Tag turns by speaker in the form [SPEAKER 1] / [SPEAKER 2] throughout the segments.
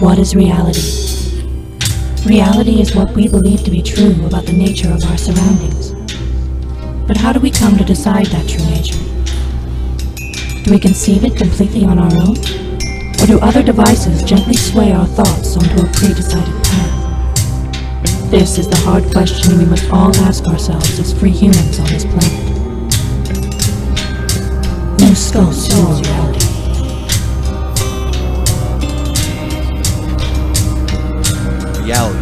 [SPEAKER 1] What is reality? Reality is what we believe to be true about the nature of our surroundings. But how do we come to decide that true nature? Do we conceive it completely on our own? Or do other devices gently sway our thoughts onto a pre-decided path? This is the hard question we must all ask ourselves as free humans on this planet. New skulls your reality.
[SPEAKER 2] Reality.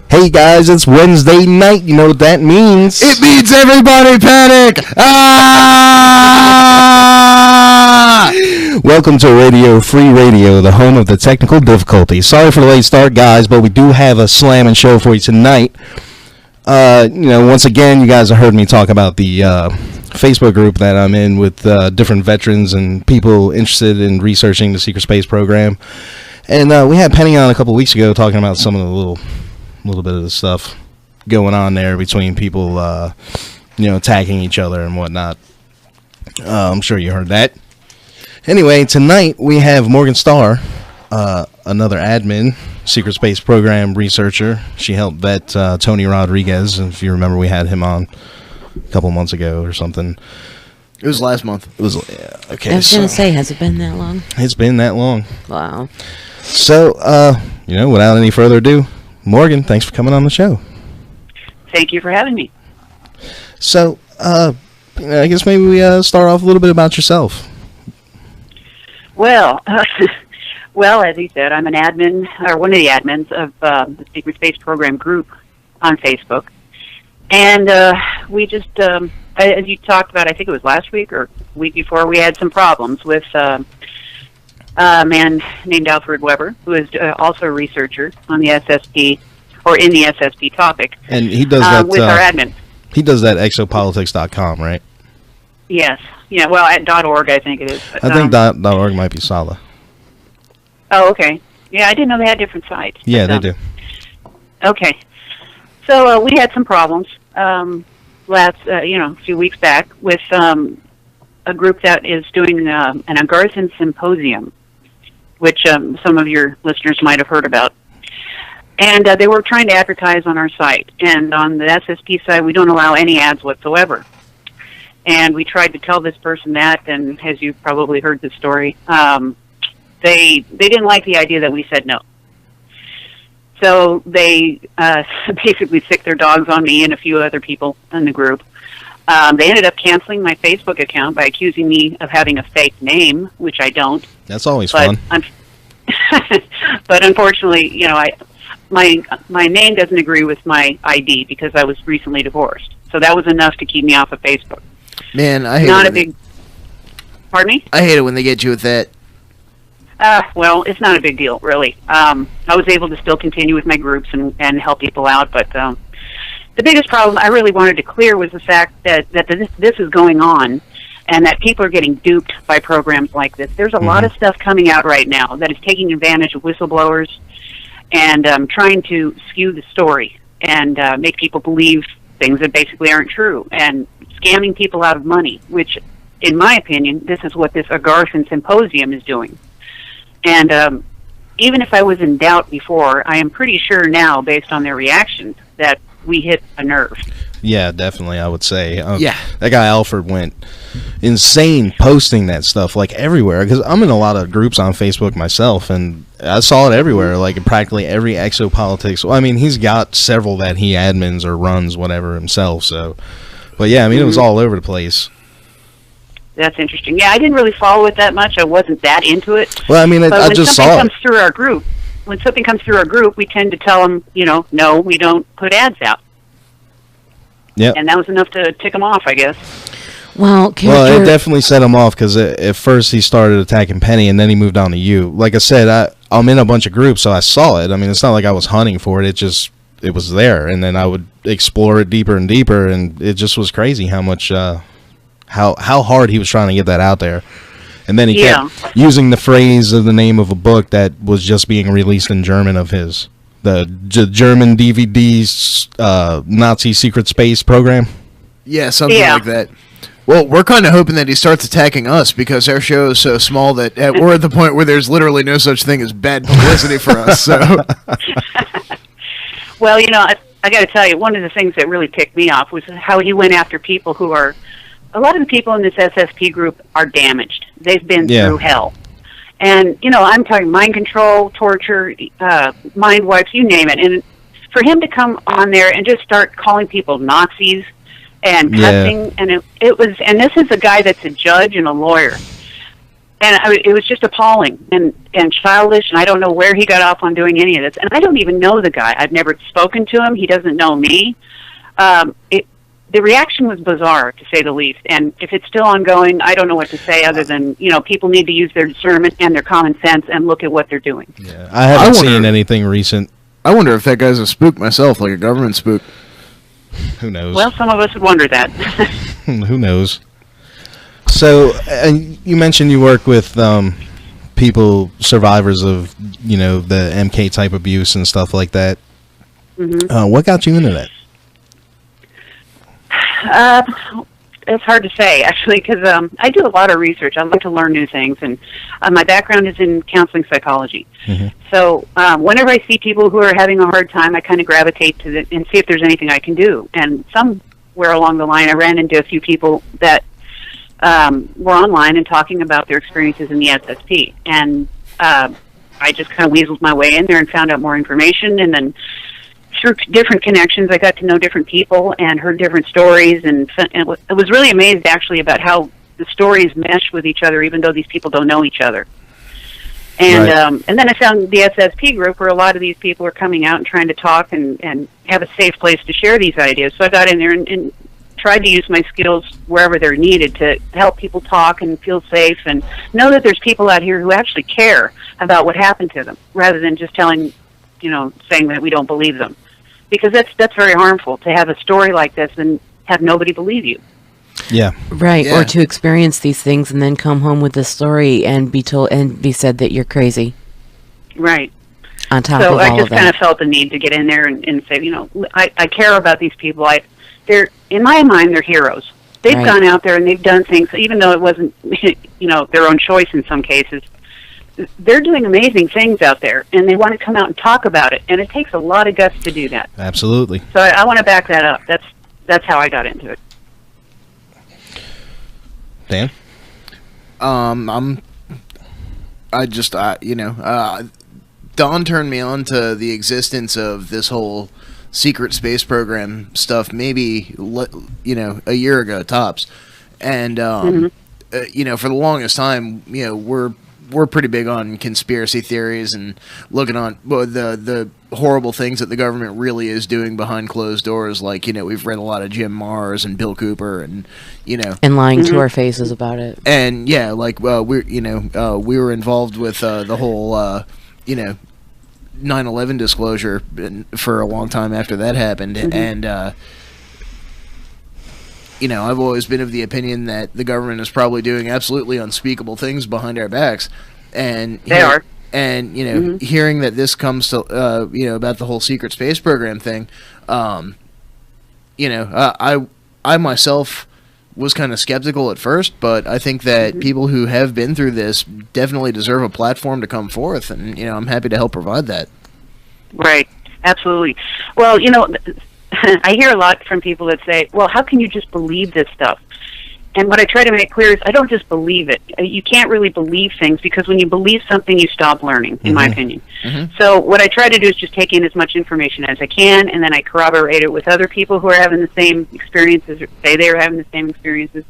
[SPEAKER 2] Hey guys, it's Wednesday night. You know what that means?
[SPEAKER 3] It means everybody panic! Ah!
[SPEAKER 2] Welcome to Radio Free Radio, the home of the technical difficulties. Sorry for the late start, guys, but we do have a slamming show for you tonight. Once again, you guys have heard me talk about the Facebook group that I'm in with different veterans and people interested in researching the secret space program. And we had Penny on a couple weeks ago talking about some of the little bit of the stuff going on there between people, attacking each other and whatnot. I'm sure you heard that. Anyway, tonight we have Morgan Starr, another admin, secret space program researcher. She helped vet Tony Rodriguez. If you remember, we had him on a couple months ago or something.
[SPEAKER 3] It was last month.
[SPEAKER 2] It was okay.
[SPEAKER 4] I was going to say, has it been that long?
[SPEAKER 2] It's been that long.
[SPEAKER 4] Wow.
[SPEAKER 2] So, without any further ado, Morgan, thanks for coming on the show.
[SPEAKER 5] Thank you for having me.
[SPEAKER 2] So, I guess maybe we start off a little bit about yourself.
[SPEAKER 5] Well, as you said, I'm an admin, or one of the admins of the Secret Space Program group on Facebook. And we just, as you talked about, I think it was last week or week before, we had some problems with a man named Alfred Weber, who is also a researcher on the SSP, or in the SSP topic.
[SPEAKER 2] And he does that
[SPEAKER 5] with our admin.
[SPEAKER 2] He does that exopolitics.com, right?
[SPEAKER 5] Yes. Yeah, well, at .org, I think it is. But,
[SPEAKER 2] I think .org might be Sala.
[SPEAKER 5] Oh, okay. Yeah, I didn't know they had different sites.
[SPEAKER 2] Yeah, they do.
[SPEAKER 5] Okay. So we had some problems a few weeks back with a group that is doing an Agarthan symposium, which some of your listeners might have heard about. And they were trying to advertise on our site. And on the SSP side, we don't allow any ads whatsoever. And we tried to tell this person that, and as you've probably heard the story, they didn't like the idea that we said no. So they basically sicked their dogs on me and a few other people in the group. They ended up canceling my Facebook account by accusing me of having a fake name, which I don't.
[SPEAKER 2] That's always fun.
[SPEAKER 5] But unfortunately, my name doesn't agree with my ID because I was recently divorced. So that was enough to keep me off of Facebook.
[SPEAKER 3] Man, I hate
[SPEAKER 5] Not
[SPEAKER 3] it
[SPEAKER 5] a big... Pardon me?
[SPEAKER 3] I hate it when they get you with that.
[SPEAKER 5] Well, it's not a big deal, really. I was able to still continue with my groups and help people out, but the biggest problem I really wanted to clear was the fact that this is going on and that people are getting duped by programs like this. There's a lot of stuff coming out right now that is taking advantage of whistleblowers and trying to skew the story and make people believe things that basically aren't true and scamming people out of money, which, in my opinion, this is what this Agarthan symposium is doing. And even if I was in doubt before, I am pretty sure now, based on their reactions, that we hit a nerve.
[SPEAKER 2] Yeah, definitely, I would say.
[SPEAKER 3] Yeah.
[SPEAKER 2] That guy Alfred went insane posting that stuff, like, everywhere. Because I'm in a lot of groups on Facebook myself, and I saw it everywhere, like, in practically every exopolitics. Well, I mean, he's got several that he admins or runs, whatever, himself, so... But, yeah, I mean, it was all over the place.
[SPEAKER 5] That's interesting. Yeah, I didn't really follow it that much. I wasn't that into it.
[SPEAKER 2] Well, I mean, I just saw it.
[SPEAKER 5] When something comes through our group, we tend to tell them, no, we don't put ads out.
[SPEAKER 2] Yeah.
[SPEAKER 5] And that was enough to tick them off, I guess.
[SPEAKER 4] Well,
[SPEAKER 2] it definitely set him off because at first he started attacking Penny and then he moved on to you. Like I said, I'm in a bunch of groups, so I saw it. I mean, it's not like I was hunting for it. It was there, and then I would explore it deeper and deeper, and it just was crazy how much, how hard he was trying to get that out there. And then he kept using the phrase of the name of a book that was just being released in German of his. the German DVD's Nazi secret space program.
[SPEAKER 3] Yeah, something like that. Well, we're kind of hoping that he starts attacking us because our show is so small that we're at the point where there's literally no such thing as bad publicity for us. So,
[SPEAKER 5] well, I got to tell you, one of the things that really ticked me off was how he went after people who are. A lot of the people in this SSP group are damaged. They've been through hell. And, I'm talking mind control, torture, mind wipes, you name it. And for him to come on there and just start calling people Nazis and cussing, and it was, and this is a guy that's a judge and a lawyer. And it was just appalling and childish, and I don't know where he got off on doing any of this. And I don't even know the guy. I've never spoken to him. He doesn't know me. The reaction was bizarre, to say the least. And if it's still ongoing, I don't know what to say other than, people need to use their discernment and their common sense and look at what they're doing.
[SPEAKER 2] Yeah, I haven't seen anything recent.
[SPEAKER 3] I wonder if that guy's a spook myself, like a government spook.
[SPEAKER 2] Who knows?
[SPEAKER 5] Well, some of us would wonder that.
[SPEAKER 2] Who knows? So, you mentioned you work with people, survivors of, the MK type abuse and stuff like that.
[SPEAKER 5] Mm-hmm.
[SPEAKER 2] What got you into that?
[SPEAKER 5] It's hard to say, actually, because I do a lot of research. I like to learn new things, and my background is in counseling psychology. Mm-hmm. So whenever I see people who are having a hard time, I kind of gravitate to it and see if there's anything I can do. And somewhere along the line, I ran into a few people that were online and talking about their experiences in the SSP. And I just kind of weaseled my way in there and found out more information, and then through different connections, I got to know different people and heard different stories, and I was really amazed, actually, about how the stories mesh with each other, even though these people don't know each other. And
[SPEAKER 2] right.
[SPEAKER 5] And then I found the SSP group, where a lot of these people are coming out and trying to talk and have a safe place to share these ideas. So I got in there and tried to use my skills wherever they're needed to help people talk and feel safe and know that there's people out here who actually care about what happened to them, rather than just saying that we don't believe them. Because that's very harmful, to have a story like this and have nobody believe you.
[SPEAKER 2] Yeah.
[SPEAKER 4] Right.
[SPEAKER 3] Yeah.
[SPEAKER 4] Or to experience these things and then come home with this story and be told and be said that you're crazy.
[SPEAKER 5] Right.
[SPEAKER 4] On top
[SPEAKER 5] So
[SPEAKER 4] of
[SPEAKER 5] I
[SPEAKER 4] all
[SPEAKER 5] just
[SPEAKER 4] of that.
[SPEAKER 5] kind of felt the need to get in there and say, I care about these people. They're, in my mind, they're heroes. They've
[SPEAKER 4] Right.
[SPEAKER 5] gone out there and they've done things, even though it wasn't, their own choice in some cases. They're doing amazing things out there, and they want to come out and talk about it, and it takes a lot of guts to do that.
[SPEAKER 2] Absolutely.
[SPEAKER 5] So I want to back that up. That's how I got into it.
[SPEAKER 2] Dan?
[SPEAKER 3] Don turned me on to the existence of this whole secret space program stuff maybe, a year ago, tops. And, for the longest time, we're pretty big on conspiracy theories and looking on the horrible things that the government really is doing behind closed doors. Like, we've read a lot of Jim Marrs and Bill Cooper and,
[SPEAKER 4] And lying to our faces about it.
[SPEAKER 3] And yeah, like, we were involved with the whole, 9/11 disclosure for a long time after that happened. And, I've always been of the opinion that the government is probably doing absolutely unspeakable things behind our backs. And
[SPEAKER 5] They are.
[SPEAKER 3] And, hearing that this comes to, about the whole secret space program thing, I myself was kind of skeptical at first, but I think that people who have been through this definitely deserve a platform to come forth, and, I'm happy to help provide that.
[SPEAKER 5] Right. Absolutely. Well, I hear a lot from people that say, well, how can you just believe this stuff? And what I try to make clear is I don't just believe it. You can't really believe things, because when you believe something, you stop learning, in my opinion. So what I try to do is just take in as much information as I can, and then I corroborate it with other people who are having the same experiences, or say they are having the same experiences.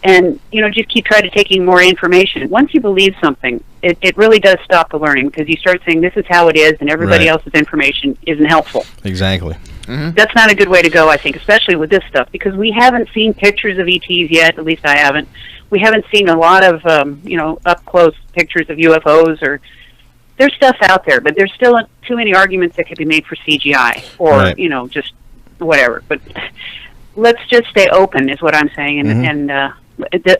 [SPEAKER 5] And, just keep trying to taking more information. Once you believe something, it really does stop the learning, because you start saying this is how it is, and everybody
[SPEAKER 2] Right.
[SPEAKER 5] else's information isn't helpful.
[SPEAKER 2] Exactly.
[SPEAKER 5] That's not a good way to go, I think, especially with this stuff, because we haven't seen pictures of ETs yet. At least I haven't. We haven't seen a lot of, up close pictures of UFOs, or there's stuff out there, but there's still too many arguments that could be made for CGI or,
[SPEAKER 2] Right.
[SPEAKER 5] just whatever. But let's just stay open, is what I'm saying, and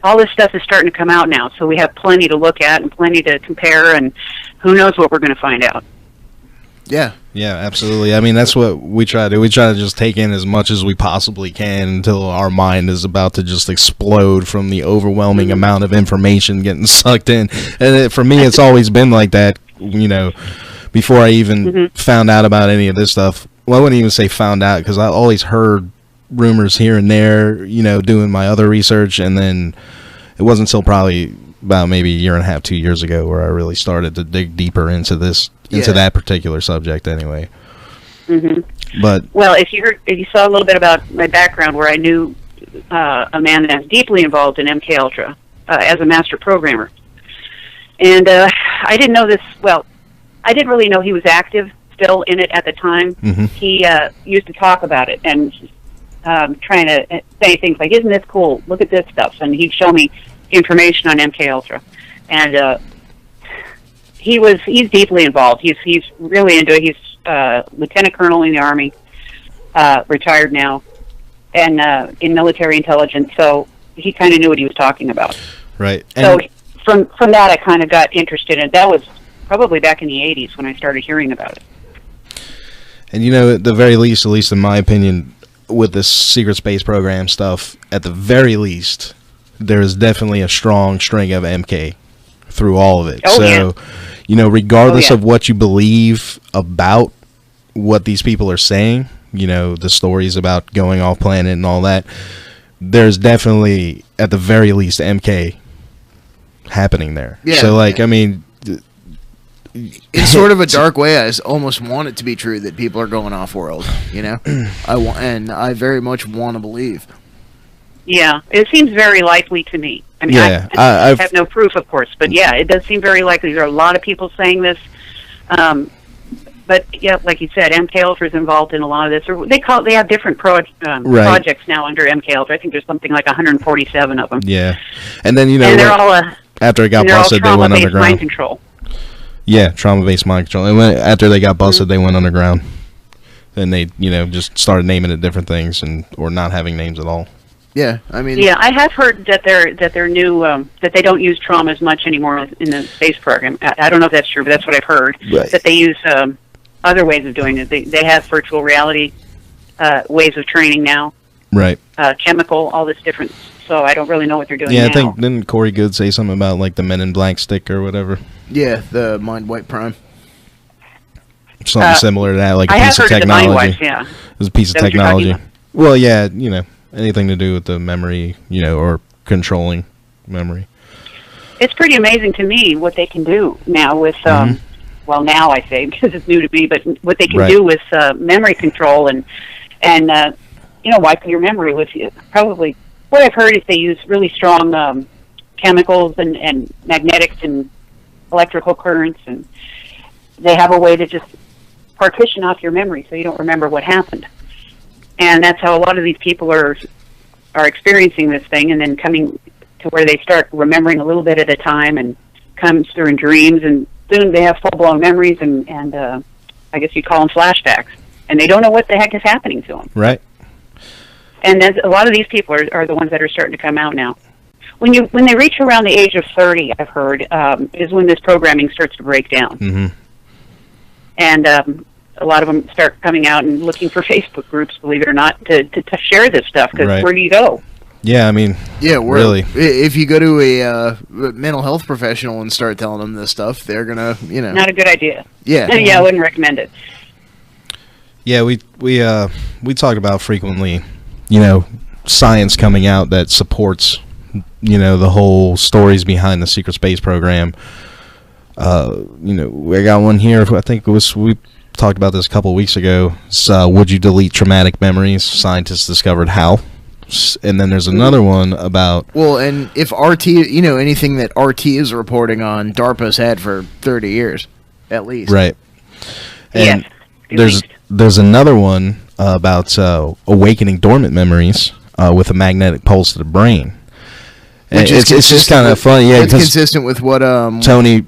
[SPEAKER 5] all this stuff is starting to come out now, so we have plenty to look at and plenty to compare, and who knows what we're going to find out.
[SPEAKER 3] Yeah,
[SPEAKER 2] Yeah, absolutely. I mean, that's what we try to do. We try to just take in as much as we possibly can until our mind is about to just explode from the overwhelming amount of information getting sucked in. And for me, it's always been like that, you know, before I even found out about any of this stuff. Well, I wouldn't even say found out, because I always heard rumors here and there, you know, doing my other research. And then it wasn't until probably about maybe a year and a half, 2 years ago, where I really started to dig deeper into this, into that particular subject anyway. But
[SPEAKER 5] well, if you saw a little bit about my background, where I knew a man that's deeply involved in MK Ultra as a master programmer, and I didn't know this. Well, I didn't really know he was active still in it at the time. He used to talk about it and trying to say things like, "Isn't this cool? Look at this stuff," and he'd show me information on MK Ultra, and he's deeply involved. He's really into it. He's lieutenant colonel in the Army, retired now, and in military intelligence. So he kind of knew what he was talking about.
[SPEAKER 2] Right.
[SPEAKER 5] So from that, I kind of got interested in it. That was probably back in the 80s when I started hearing about it.
[SPEAKER 2] And you know, at the very least, at least in my opinion, with this secret space program stuff, at the very least, there is definitely a strong string of MK through all of it. You know, regardless of what you believe about what these people are saying, you know, the stories about going off planet and all that, there's definitely, at the very least, MK happening there. Yeah. So, like, I mean,
[SPEAKER 3] in sort of a dark way, I almost want it to be true that people are going off world, you know? I very much want to believe.
[SPEAKER 5] Yeah, it seems very likely to me. I mean, I have no proof, of course, but yeah, it does seem very likely. There are a lot of people saying this. But yeah, like you said, MK Ultra is involved in a lot of this. Or they have different projects now under MK Ultra. I think there's something like 147 of them.
[SPEAKER 2] Yeah, and then, you know,
[SPEAKER 5] and they're all
[SPEAKER 2] after it got busted, they went underground.
[SPEAKER 5] Mind control.
[SPEAKER 2] Yeah, trauma-based mind control. And after they got busted, they went underground. Then they, you know, just started naming it different things, or not having names at all.
[SPEAKER 3] Yeah, I mean.
[SPEAKER 5] Yeah, I have heard that they're new, that they don't use trauma as much anymore in the space program. I don't know if that's true, but that's what I've heard. Right. That they use other ways of doing it. They have virtual reality ways of training now. Right. Chemical, all this different. So I don't really know what they're doing now.
[SPEAKER 2] Yeah, I think, didn't Corey Good say something about, like, the Men in Black stick or whatever?
[SPEAKER 3] Yeah, the Mind Wipe Prime.
[SPEAKER 2] Something similar to that, like a piece of technology.
[SPEAKER 5] Mind Wipes, yeah.
[SPEAKER 2] It was a piece of technology. Well, yeah, you know, anything to do with the memory, you know, or controlling memory.
[SPEAKER 5] It's pretty amazing to me what they can do now with, well, now I say, because it's new to me, but what they can do with memory control and you know, wiping your memory with probably, what I've heard is they use really strong chemicals and magnetics and electrical currents, and they have a way to just partition off your memory so you don't remember what happened. And that's how a lot of these people are experiencing this thing, and then coming to where they start remembering a little bit at a time, and comes through in dreams, and soon they have full-blown memories, and I guess you'd call them flashbacks, and they don't know what the heck is happening to them.
[SPEAKER 2] Right.
[SPEAKER 5] And a lot of these people are the ones that are starting to come out now. When they reach around the age of 30, I've heard, is when this programming starts to break down. And a lot of them start coming out and looking for Facebook groups, believe it or not, to share this stuff, because where do you go?
[SPEAKER 2] Yeah, I mean, really.
[SPEAKER 3] If you go to a mental health professional and start telling them this stuff, they're going to, you know.
[SPEAKER 5] Not a good idea.
[SPEAKER 3] Yeah.
[SPEAKER 5] Yeah, I wouldn't recommend it.
[SPEAKER 2] Yeah, we talk about frequently, you know, science coming out that supports, you know, the whole stories behind the secret space program. You know, I got one here. I think we talked about this a couple of weeks ago. It's, would you delete traumatic memories? Scientists discovered how. And then there's another one about...
[SPEAKER 3] Well, and if RT, you know, anything that RT is reporting on, DARPA's had for 30 years, at least.
[SPEAKER 2] Right. And there's another one about awakening dormant memories with a magnetic pulse to the brain.
[SPEAKER 3] Which
[SPEAKER 2] it's just kind of funny. Yeah,
[SPEAKER 3] it's consistent with what...
[SPEAKER 2] Tony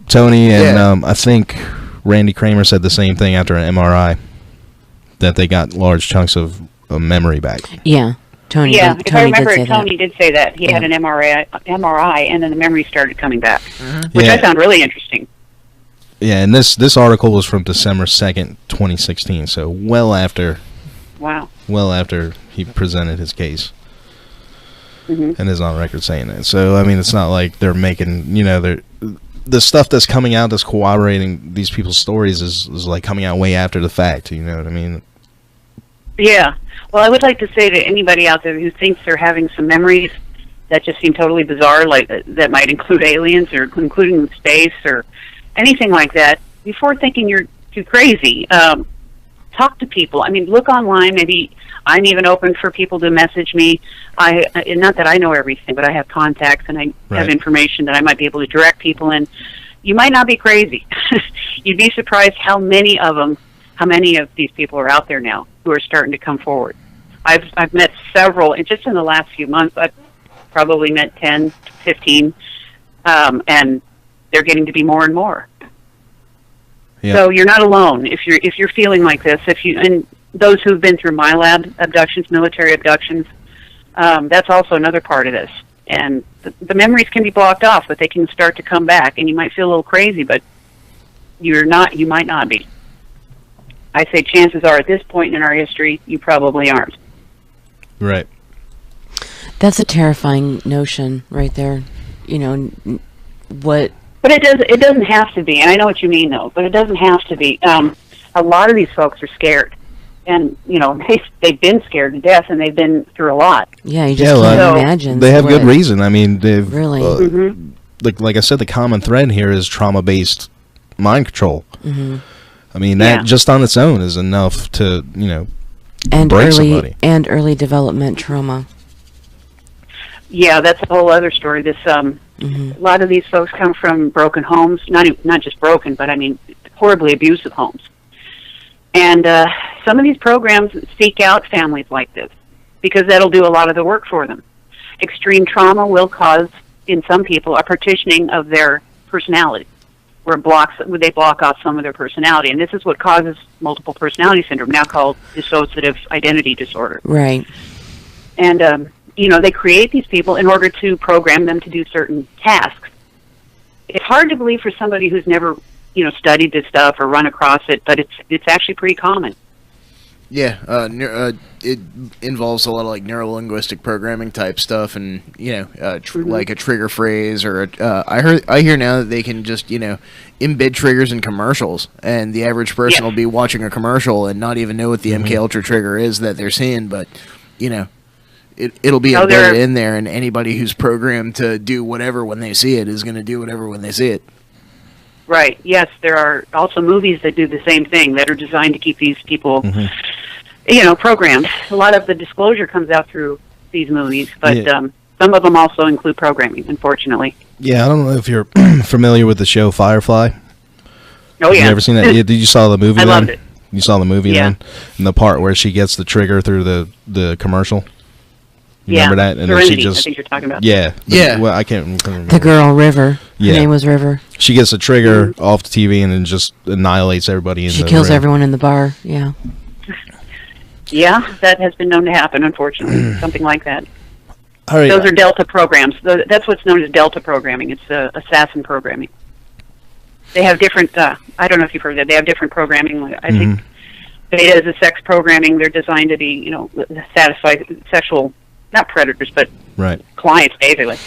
[SPEAKER 2] and I think Randy Kramer said the same thing after an MRI, that they got large chunks of memory back.
[SPEAKER 4] Yeah. Tony
[SPEAKER 5] if I remember it, Tony did say that. He had an MRI, and then the memory started coming back, which I found really interesting.
[SPEAKER 2] Yeah, and this article was from December 2nd, 2016, so well after he presented his case.
[SPEAKER 5] Mm-hmm.
[SPEAKER 2] And is on record saying that. So, I mean, it's not like they're making, the stuff that's coming out that's corroborating these people's stories is like coming out way after the fact, you know what I mean?
[SPEAKER 5] Yeah. Well, I would like to say to anybody out there who thinks they're having some memories that just seem totally bizarre, like that might include aliens or including space or anything like that, before thinking you're too crazy, talk to people. I mean, look online. Maybe I'm even open for people to message me. Not that I know everything, but I have contacts and I have information that I might be able to direct people in. You might not be crazy. You'd be surprised how many of these people are out there now who are starting to come forward. I've met several, and just in the last few months, I've probably met 10, 15, and they're getting to be more and more. Yeah. So you're not alone if you're feeling like this. And those who've been through MILAB abductions, military abductions, that's also another part of this. And the memories can be blocked off, but they can start to come back, and you might feel a little crazy, but you might not be. I say chances are at this point in our history, you probably aren't.
[SPEAKER 2] Right.
[SPEAKER 4] That's a terrifying notion right there. What?
[SPEAKER 5] But it doesn't have to be, and I know what you mean, though, but it doesn't have to be. A lot of these folks are scared. And, they've been scared to death, and they've been through a lot.
[SPEAKER 4] Yeah, you just can't imagine.
[SPEAKER 2] They have good reason. I mean, they've...
[SPEAKER 4] Really?
[SPEAKER 2] Like I said, the common thread here is trauma-based mind control.
[SPEAKER 4] Mm-hmm.
[SPEAKER 2] I mean, that just on its own is enough to,
[SPEAKER 4] and
[SPEAKER 2] break somebody.
[SPEAKER 4] And early development trauma.
[SPEAKER 5] Yeah, that's a whole other story. This a lot of these folks come from broken homes, not just broken, but I mean horribly abusive homes. And some of these programs seek out families like this because that'll do a lot of the work for them. Extreme trauma will cause, in some people, a partitioning of their personality, where they block off some of their personality, and this is what causes multiple personality syndrome, now called dissociative identity disorder.
[SPEAKER 4] Right.
[SPEAKER 5] And they create these people in order to program them to do certain tasks. It's hard to believe for somebody who's never, studied this stuff or run across it, but it's actually pretty common.
[SPEAKER 3] Yeah, it involves a lot of like neurolinguistic programming type stuff, and like a trigger phrase or I hear now that they can just embed triggers in commercials, and the average person will be watching a commercial and not even know what the MK Ultra trigger is that they're seeing, but it'll be embedded in there, and anybody who's programmed to do whatever when they see it is going to do whatever when they see it.
[SPEAKER 5] Right. Yes, there are also movies that do the same thing that are designed to keep these people, programmed. A lot of the disclosure comes out through these movies, but some of them also include programming, unfortunately.
[SPEAKER 2] Yeah, I don't know if you're familiar with the show Firefly.
[SPEAKER 5] Oh, yeah.
[SPEAKER 2] You ever seen that? Did you saw the movie?
[SPEAKER 5] I loved it.
[SPEAKER 2] You saw the movie then? And the part where she gets the trigger through the commercial? Remember that? And
[SPEAKER 5] Serenity,
[SPEAKER 2] then she just,
[SPEAKER 5] I think you're talking about.
[SPEAKER 2] Yeah. Well, I can't remember.
[SPEAKER 4] The girl, River.
[SPEAKER 2] Yeah.
[SPEAKER 4] Her name was River.
[SPEAKER 2] She gets a trigger off the TV and then just annihilates everybody in the room.
[SPEAKER 4] She kills everyone in the bar, yeah.
[SPEAKER 5] Yeah, that has been known to happen, unfortunately. Something like that.
[SPEAKER 2] All right.
[SPEAKER 5] Those are Delta programs. That's what's known as Delta programming. It's assassin programming. They have different, I don't know if you've heard that, they have different programming. I think Beta is a sex programming. They're designed to be, satisfy sexual, not predators, but clients, basically,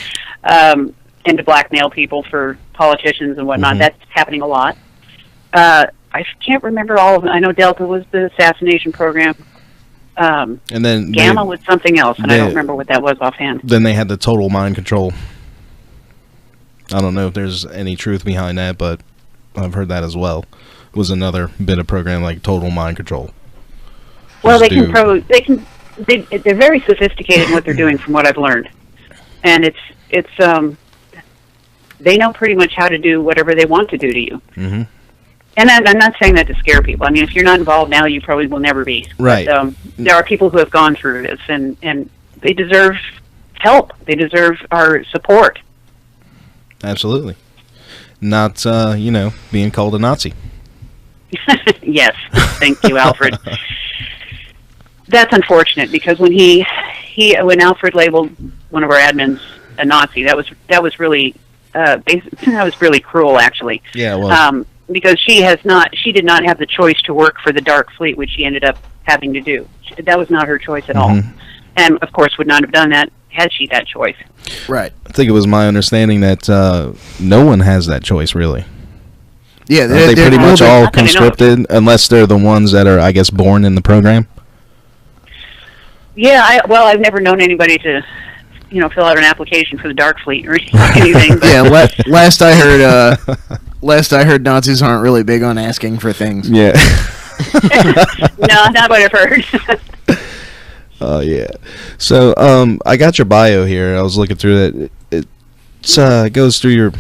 [SPEAKER 5] and to blackmail people for politicians and whatnot. That's happening a lot. I can't remember all of them. I know Delta was the assassination program. And
[SPEAKER 2] then
[SPEAKER 5] Gamma was something else, and I don't remember what that was offhand.
[SPEAKER 2] Then they had the total mind control. I don't know if there's any truth behind that, but I've heard that as well. It was another bit of program like total mind control.
[SPEAKER 5] Well, they're very sophisticated in what they're doing, from what I've learned, and they know pretty much how to do whatever they want to do to you. And I'm not saying that to scare people. I mean, if you're not involved now, you probably will never be.
[SPEAKER 2] Right.
[SPEAKER 5] But, there are people who have gone through this, and they deserve help. They deserve our support.
[SPEAKER 2] Absolutely. Not, being called a Nazi.
[SPEAKER 5] Yes. Thank you, Alfred. That's unfortunate, because when when Alfred labeled one of our admins a Nazi, that was really that was really cruel, actually.
[SPEAKER 2] Yeah, well.
[SPEAKER 5] because she did not have the choice to work for the Dark Fleet, which she ended up having to do. That was not her choice at all, and of course would not have done that had she that choice.
[SPEAKER 3] Right.
[SPEAKER 2] I think it was my understanding that no one has that choice, really.
[SPEAKER 3] Yeah,
[SPEAKER 2] they're pretty much all
[SPEAKER 5] Not that I know of.
[SPEAKER 2] conscripted, unless they're the ones that are, I guess, born in the program.
[SPEAKER 5] Yeah, I've never known anybody to, fill out an application for the Dark Fleet or anything. But
[SPEAKER 3] Yeah, last I heard, Nazis aren't really big on asking for things.
[SPEAKER 2] Yeah.
[SPEAKER 5] no, not what I've heard.
[SPEAKER 2] Oh yeah. So I got your bio here. I was looking through it. It goes through your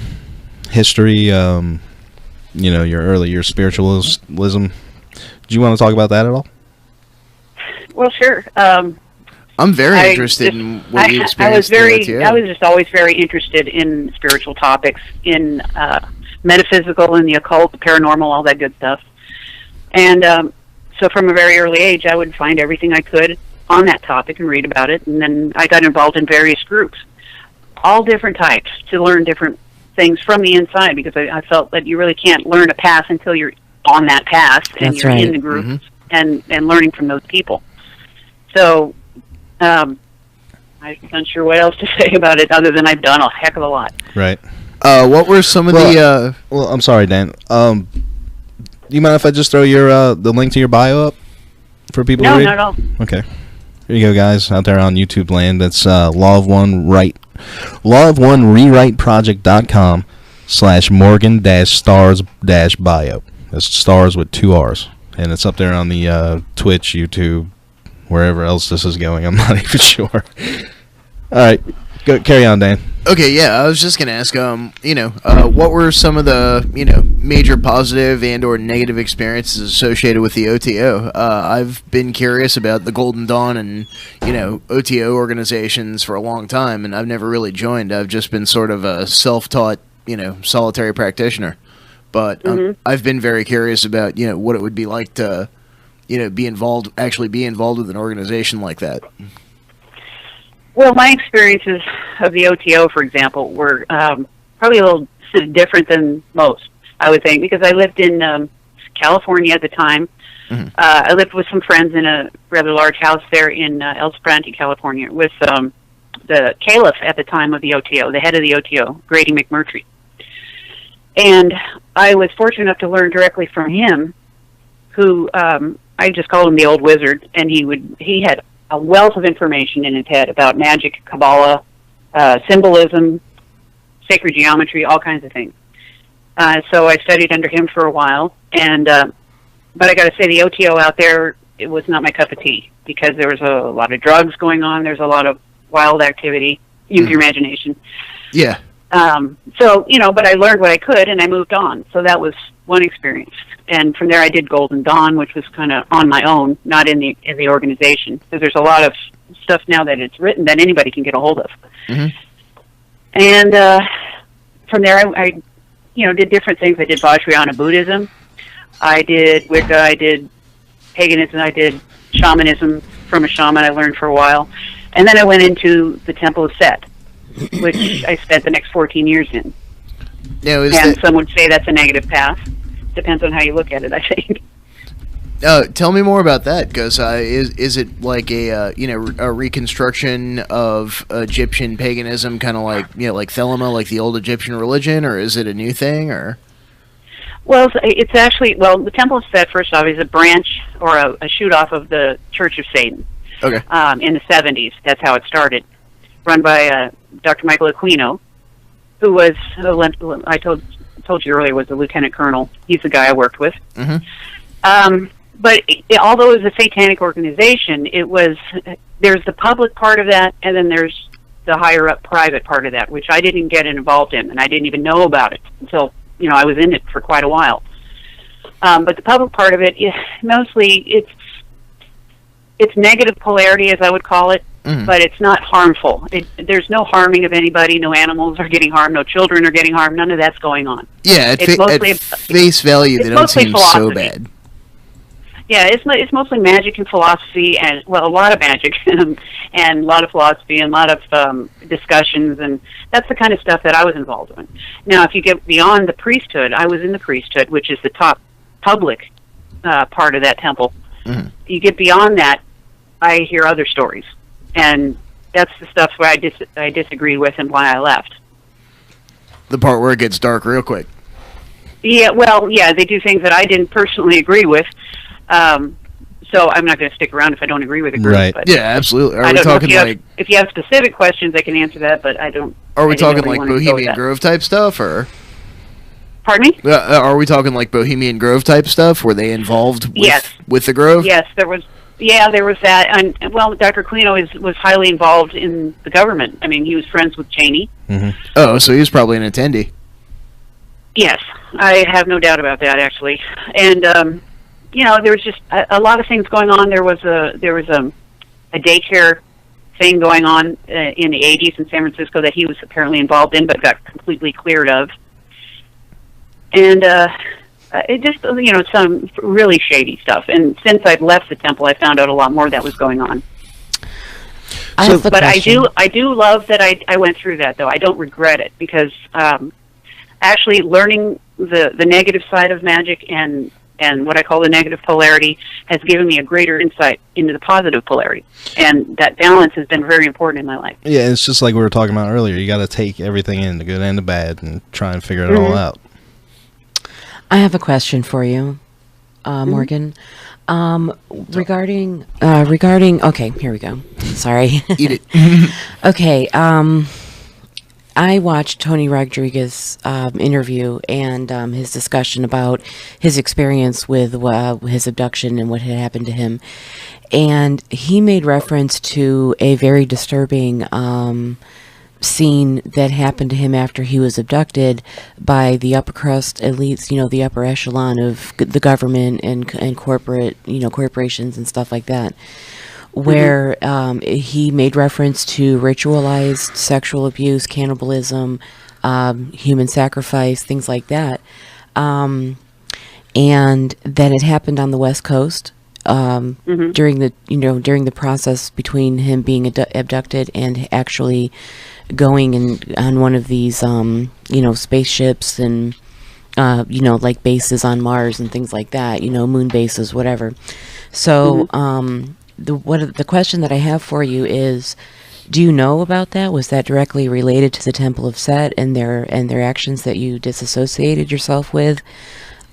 [SPEAKER 2] history. Your spiritualism. Do you want to talk about that at all?
[SPEAKER 5] Well, sure.
[SPEAKER 3] I'm very interested in what you experienced.
[SPEAKER 5] I was just always very interested in spiritual topics, in metaphysical and the occult, the paranormal, all that good stuff. And so from a very early age, I would find everything I could on that topic and read about it. And then I got involved in various groups, all different types, to learn different things from the inside, because I felt that you really can't learn a path until you're on that path and
[SPEAKER 4] That's
[SPEAKER 5] you're
[SPEAKER 4] right.
[SPEAKER 5] in the groups and learning from those people. So I'm not sure what else to say about it other than I've done a heck of a lot.
[SPEAKER 2] Right.
[SPEAKER 3] What were some of the?
[SPEAKER 2] Well, I'm sorry, Dan. Do you mind if I just throw your the link to your bio up for people to read?
[SPEAKER 5] No, not at all.
[SPEAKER 2] Okay. Here you go, guys, out there on YouTube land. That's Law of One Rewrite.com/Morgan-Stars-bio. That's stars with 2 R's. And it's up there on the Twitch, YouTube, wherever else this is going. I'm not even sure. All right. Go, carry on, Dan.
[SPEAKER 3] Okay, yeah, I was just gonna ask, what were some of the, major positive and/or negative experiences associated with the OTO? I've been curious about the Golden Dawn and, OTO organizations for a long time, and I've never really joined. I've just been sort of a self-taught, solitary practitioner. But I've been very curious about, what it would be like to, be involved with an organization like that.
[SPEAKER 5] Well, my experiences of the OTO, for example, were probably a little different than most, I would think, because I lived in California at the time. I lived with some friends in a rather large house there in El Sprante, California, with the caliph at the time of the OTO, the head of the OTO, Grady McMurtry. And I was fortunate enough to learn directly from him, who I just called him the old wizard, and he had a wealth of information in his head about magic, Kabbalah, symbolism, sacred geometry, all kinds of things. So I studied under him for a while, and but I got to say, the OTO out there, it was not my cup of tea, because there was a lot of drugs going on. There's a lot of wild activity. Use your imagination.
[SPEAKER 3] Yeah.
[SPEAKER 5] So, but I learned what I could, and I moved on. So that was one experience. And from there I did Golden Dawn, which was kind of on my own, not in the organization. Because there's a lot of stuff now that it's written that anybody can get a hold of. And from there I did different things. I did Vajrayana Buddhism. I did Wicca. I did paganism. I did shamanism from a shaman I learned for a while. And then I went into the Temple of Set, which I spent the next 14 years in.
[SPEAKER 3] Now,
[SPEAKER 5] Some would say that's a negative path. Depends on how you look at it, I think.
[SPEAKER 3] Tell me more about that, because is it like a reconstruction of Egyptian paganism, kind of like like Thelema, like the old Egyptian religion, or is it a new thing, or?
[SPEAKER 5] Well, it's actually the Temple of Set, first off, is a branch or a shoot off of the Church of Satan.
[SPEAKER 3] Okay.
[SPEAKER 5] In the 70s, that's how it started, run by Dr. Michael Aquino, who was I told you earlier was a lieutenant colonel. He's the guy I worked with. But although it was a satanic organization, there's the public part of that, and then there's the higher up private part of that, which I didn't get involved in, and I didn't even know about it until I was in it for quite a while. But the public part of it, mostly it's negative polarity, as I would call it, but it's not harmful. There's no harming of anybody. No animals are getting harmed. No children are getting harmed. None of that's going on.
[SPEAKER 3] Yeah, at face value, they don't seem so bad.
[SPEAKER 5] Yeah, it's mostly magic and philosophy, and well, a lot of magic and a lot of philosophy and a lot of discussions, and that's the kind of stuff that I was involved in. Now, if you get beyond the priesthood, I was in the priesthood, which is the top public part of that temple.
[SPEAKER 3] Mm-hmm.
[SPEAKER 5] You get beyond that, I hear other stories, and that's the stuff where I disagreed with and why I left.
[SPEAKER 3] The part where it gets dark real quick.
[SPEAKER 5] Yeah, well, yeah, they do things that I didn't personally agree with. So I'm not going to stick around if I don't agree with a group.
[SPEAKER 2] Right.
[SPEAKER 5] But
[SPEAKER 3] Yeah, absolutely. Are
[SPEAKER 5] I
[SPEAKER 3] we
[SPEAKER 5] don't know
[SPEAKER 3] talking like?
[SPEAKER 5] if you have specific questions, I can answer that. But I don't.
[SPEAKER 3] Are we
[SPEAKER 5] I didn't
[SPEAKER 3] talking
[SPEAKER 5] really
[SPEAKER 3] like
[SPEAKER 5] want to go with
[SPEAKER 3] Bohemian
[SPEAKER 5] that.
[SPEAKER 3] Grove type stuff, or?
[SPEAKER 5] Pardon me?
[SPEAKER 3] Are we talking like Bohemian Grove type stuff? Were they involved with,
[SPEAKER 5] Yes.
[SPEAKER 3] with the Grove?
[SPEAKER 5] Yes, there was. Yeah, there was that. And well, Dr. Aquino was highly involved in the government. I mean, he was friends with Cheney.
[SPEAKER 2] Mm-hmm.
[SPEAKER 3] Oh, so he was probably an attendee.
[SPEAKER 5] Yes, I have no doubt about that, actually. And you know, there was just a lot of things going on. There was a daycare thing going on in the 80s in San Francisco that he was apparently involved in, but got completely cleared of. And it just, you know, some really shady stuff. And since I've left the temple, I found out a lot more that was going on. But I do love that I went through that, though. I don't regret it, because actually learning the negative side of magic and what I call the negative polarity has given me a greater insight into the positive polarity. And that balance has been very important in my life.
[SPEAKER 2] Yeah, it's just like we were talking about earlier. You got to take everything in, the good and the bad, and try and figure it all out.
[SPEAKER 4] I have a question for you, Morgan. Regarding okay, here we go. Sorry.
[SPEAKER 3] Eat it.
[SPEAKER 4] Okay, I watched Tony Rodriguez's interview and his discussion about his experience with his abduction and what had happened to him. And he made reference to a very disturbing scene that happened to him after he was abducted by the upper crust elites, you know, the upper echelon of the government and corporate, you know, corporations and stuff like that, where he made reference to ritualized sexual abuse, cannibalism, human sacrifice, things like that, and that it happened on the West Coast during the process between him being abducted and actually going on one of these spaceships and like bases on Mars and things like that, moon bases, whatever. So the question that I have for you is, do you know about that? Was that directly related to the Temple of Set and their actions that you disassociated yourself with?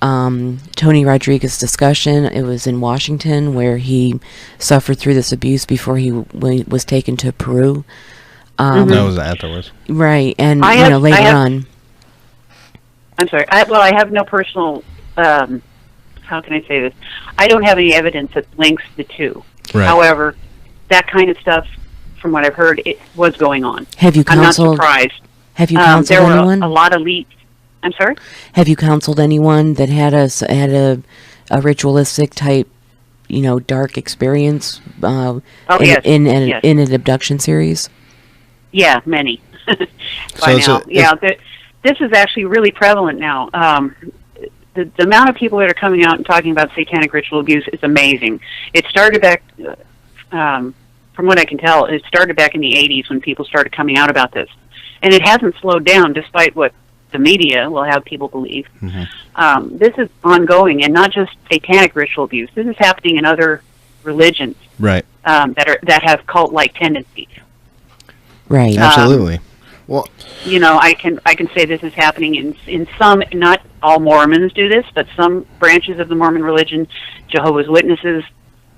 [SPEAKER 4] Tony Rodriguez's discussion, it was in Washington, where he suffered through this abuse before he was taken to Peru.
[SPEAKER 2] That was afterwards.
[SPEAKER 4] Right, and later on.
[SPEAKER 5] I'm sorry. I have no personal. How can I say this? I don't have any evidence that links the two.
[SPEAKER 2] Right.
[SPEAKER 5] However, that kind of stuff, from what I've heard, it was going on.
[SPEAKER 4] Have you counseled?
[SPEAKER 5] I'm not surprised.
[SPEAKER 4] Have you counseled anyone?
[SPEAKER 5] There were a lot of leaks. I'm sorry.
[SPEAKER 4] Have you counseled anyone that had a ritualistic type, dark experience in an abduction series?
[SPEAKER 5] Yeah, many. This is actually really prevalent now. The amount of people that are coming out and talking about satanic ritual abuse is amazing. It started back, from what I can tell, it started back in the 80s when people started coming out about this. And it hasn't slowed down, despite what the media will have people believe. Mm-hmm. This is ongoing, and not just satanic ritual abuse. This is happening in other religions,
[SPEAKER 2] right?
[SPEAKER 5] That have cult-like tendencies.
[SPEAKER 4] Right.
[SPEAKER 2] Absolutely.
[SPEAKER 3] Well,
[SPEAKER 5] I can say this is happening in some, not all Mormons do this, but some branches of the Mormon religion, Jehovah's Witnesses,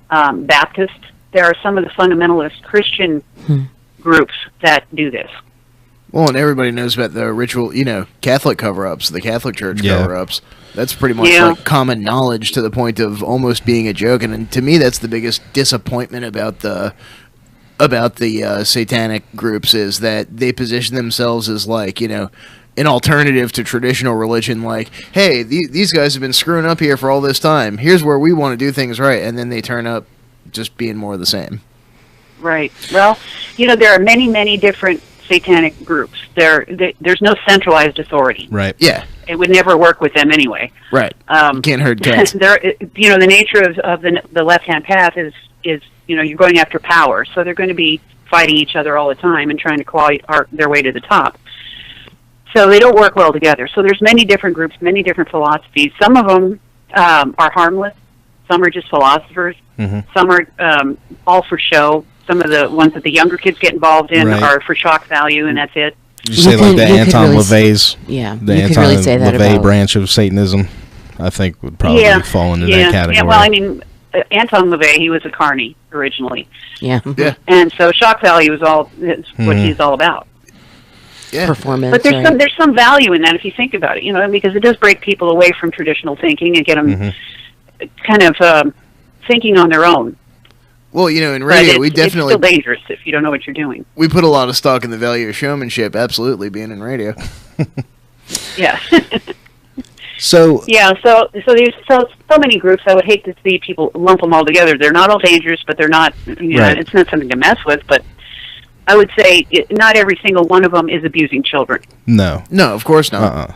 [SPEAKER 5] Baptists. There are some of the fundamentalist Christian groups that do this.
[SPEAKER 3] Well, and everybody knows about the ritual, Catholic cover-ups, the Catholic Church cover-ups. That's pretty much like common knowledge to the point of almost being a joke. And to me, that's the biggest disappointment about the satanic groups, is that they position themselves as like, an alternative to traditional religion. Like, hey, these guys have been screwing up here for all this time. Here's where we want to do things right. And then they turn up just being more of the same.
[SPEAKER 5] Right. Well, there are many, many different satanic groups. There's no centralized authority.
[SPEAKER 2] Right.
[SPEAKER 3] Yeah.
[SPEAKER 5] it would never work with them anyway.
[SPEAKER 3] Right. Can't hurt cats.
[SPEAKER 5] The nature of the left-hand path is you're going after power, so they're going to be fighting each other all the time and trying to claw their way to the top. So they don't work well together. So there's many different groups, many different philosophies. Some of them are harmless. Some are just philosophers. Mm-hmm. Some are all for show. Some of the ones that the younger kids get involved in are for shock value, and that's it.
[SPEAKER 2] You say like the Anton LaVey's,
[SPEAKER 4] yeah,
[SPEAKER 2] the Anton LaVey branch of Satanism, I think would probably fall into that category.
[SPEAKER 5] Yeah, well, I mean, Anton LaVey, he was a carny originally.
[SPEAKER 4] Yeah.
[SPEAKER 5] And so shock value is what he's all about.
[SPEAKER 3] Yeah.
[SPEAKER 4] Performance.
[SPEAKER 5] But there's some value in that if you think about it, because it does break people away from traditional thinking and get them kind of thinking on their own.
[SPEAKER 3] Well, in radio, we definitely...
[SPEAKER 5] It's still dangerous if you don't know what you're doing.
[SPEAKER 3] We put a lot of stock in the value of showmanship, absolutely, being in radio.
[SPEAKER 5] Yeah.
[SPEAKER 2] So
[SPEAKER 5] there's so many groups. I would hate to see people lump them all together. They're not all dangerous, but they're not, it's not something to mess with, but I would say not every single one of them is abusing children.
[SPEAKER 2] No,
[SPEAKER 3] of course not.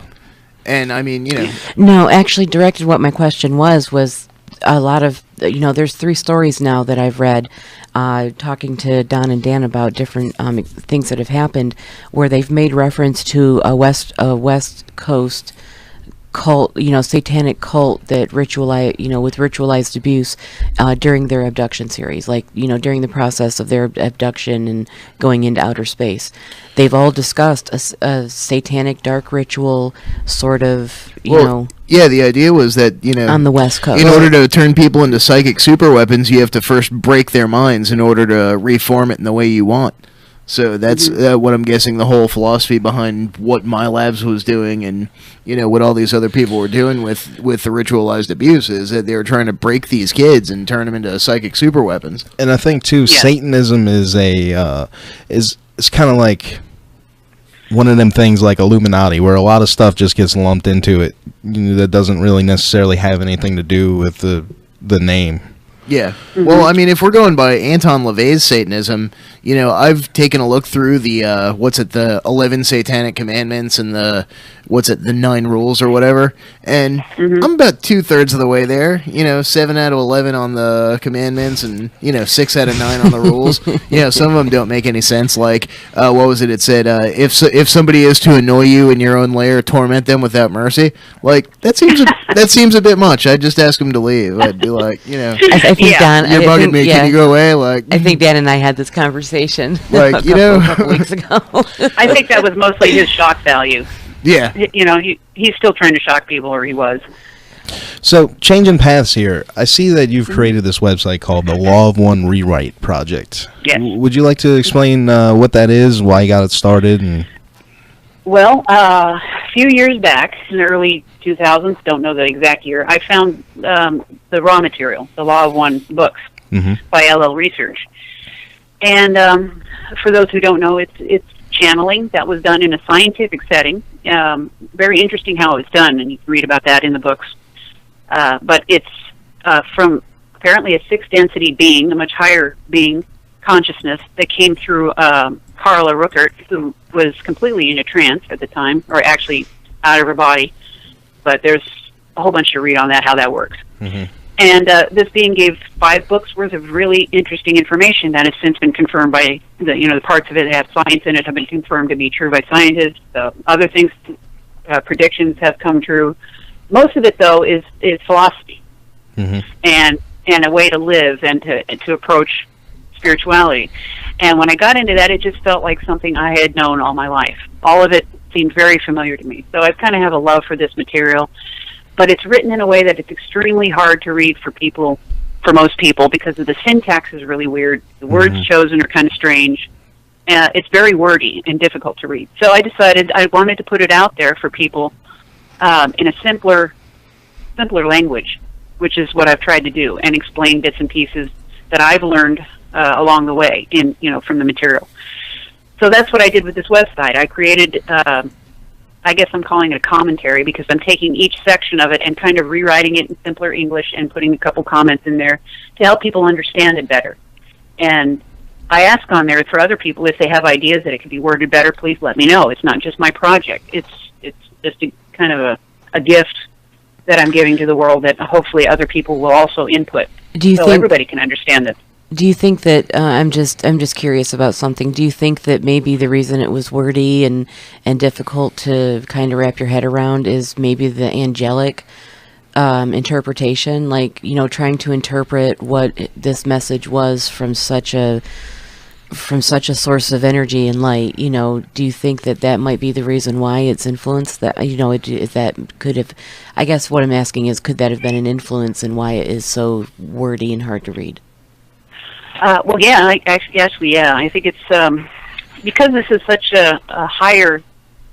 [SPEAKER 3] And I mean,
[SPEAKER 4] No, actually, directed what my question was a lot of, there's 3 stories now that I've read, talking to Don and Dan about different things that have happened, where they've made reference to a West Coast cult, satanic cult that with ritualized abuse during their abduction series, like, during the process of their abduction and going into outer space. They've all discussed a satanic dark ritual sort of,
[SPEAKER 3] Yeah, the idea was that,
[SPEAKER 4] on the West Coast.
[SPEAKER 3] In order to turn people into psychic superweapons, you have to first break their minds in order to reform it in the way you want. So that's what I'm guessing the whole philosophy behind what My Labs was doing and, what all these other people were doing with the ritualized abuse is that they were trying to break these kids and turn them into psychic superweapons.
[SPEAKER 2] And I think, too, Satanism is is kind of like one of them things like Illuminati, where a lot of stuff just gets lumped into it that doesn't really necessarily have anything to do with the name.
[SPEAKER 3] Yeah. Mm-hmm. Well, I mean, if we're going by Anton LaVey's Satanism, I've taken a look through the, the 11 Satanic Commandments and the 9 Rules or whatever, and I'm about 2/3 of the way there, 7 out of 11 on the Commandments and, 6 out of 9 on the Rules. Some of them don't make any sense, like, what was it? It said, if somebody is to annoy you in your own lair, torment them without mercy. Like, that seems a bit much. I'd just ask them to leave. I'd be like,
[SPEAKER 4] I think Dan,
[SPEAKER 3] you're bugging me. Can you go away? Like,
[SPEAKER 4] I think Dan and I had this conversation
[SPEAKER 3] like
[SPEAKER 4] a couple weeks ago.
[SPEAKER 5] I think that was mostly his shock value.
[SPEAKER 3] Yeah,
[SPEAKER 5] he's still trying to shock people, or he was.
[SPEAKER 2] So, changing paths here, I see that you've created this website called the Law of One Rewrite Project.
[SPEAKER 5] Yes.
[SPEAKER 2] Would you like to explain what that is, why you got it started?
[SPEAKER 5] Well, a few years back, in the early 2000s, don't know the exact year, I found the raw material, the Law of One books by LL Research. And for those who don't know, it's channeling that was done in a scientific setting. Very interesting how it was done, and you can read about that in the books. But it's from apparently a 6th-density being, a much higher being, consciousness, that came through Carla Ruckert, who was completely in a trance at the time, or actually out of her body. But there's a whole bunch to read on that, how that works. And this being gave 5 books worth of really interesting information that has since been confirmed by the parts of it that have science in it have been confirmed to be true by scientists. Other things, predictions have come true. Most of it, though, is philosophy and a way to live and to approach spirituality. And when I got into that, it just felt like something I had known all my life. All of it seemed very familiar to me. So I kind of have a love for this material. But it's written in a way that it's extremely hard to read for most people, because of the syntax is really weird. The words chosen are kind of strange. It's very wordy and difficult to read. So I decided I wanted to put it out there for people in a simpler language, which is what I've tried to do, and explain bits and pieces that I've learned along the way from the material. So that's what I did with this website. I created I guess I'm calling it a commentary, because I'm taking each section of it and kind of rewriting it in simpler English and putting a couple comments in there to help people understand it better. And I ask on there for other people, if they have ideas that it could be worded better, please let me know. It's not just my project. It's just a kind of a gift that I'm giving to the world that hopefully other people will also input.
[SPEAKER 4] Do you
[SPEAKER 5] so
[SPEAKER 4] think
[SPEAKER 5] everybody can understand it.
[SPEAKER 4] Do you think that I'm just curious about something? Do you think that maybe the reason it was wordy and difficult to kind of wrap your head around is maybe the angelic interpretation, like, you know, trying to interpret what this message was from such a source of energy and light? You know, do you think that might be the reason why it's influenced? That, you know, that could have, I guess what I'm asking is, could that have been an influence in why it is so wordy and hard to read?
[SPEAKER 5] Well, yeah, actually, yeah. I think it's because this is such a higher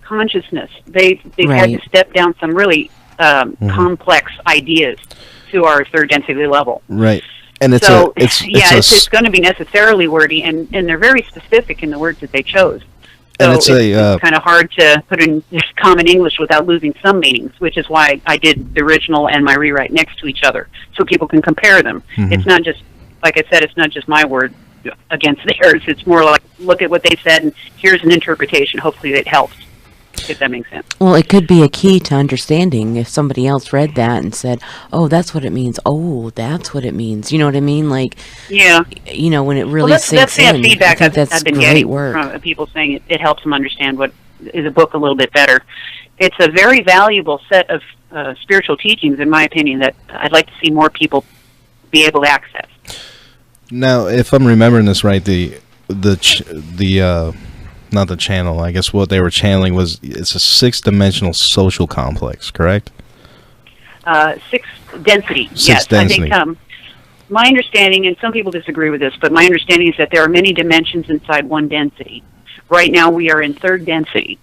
[SPEAKER 5] consciousnness. They've had to step down some really complex ideas to our third density level.
[SPEAKER 2] Right, and it's
[SPEAKER 5] going to be necessarily wordy, and they're very specific in the words that they chose. So it's kind of hard to put in common English without losing some meanings, which is why I did the original and my rewrite next to each other, so people can compare them.
[SPEAKER 2] Mm-hmm.
[SPEAKER 5] It's not just, like I said, it's not just my word against theirs. It's more like, look at what they said, and here's an interpretation. Hopefully it helps, if that makes sense.
[SPEAKER 4] Well, it could be a key to understanding if somebody else read that and said, oh, that's what it means. Oh, that's what it means. You know what I mean? Like,
[SPEAKER 5] yeah.
[SPEAKER 4] You know, when it really sinks in.
[SPEAKER 5] That's the feedback
[SPEAKER 4] I think
[SPEAKER 5] I've been getting from people saying it helps them understand what is a book a little bit better. It's a very valuable set of spiritual teachings, in my opinion, that I'd like to see more people be able to access.
[SPEAKER 2] Now, if I'm remembering this right, the not the channel, I guess what they were channeling was, it's a 6-dimensional social complex, correct?
[SPEAKER 5] 6 density.
[SPEAKER 2] Yes, density.
[SPEAKER 5] I think my understanding, and some people disagree with this, but my understanding is that there are many dimensions inside one density. Right now we are in 3rd density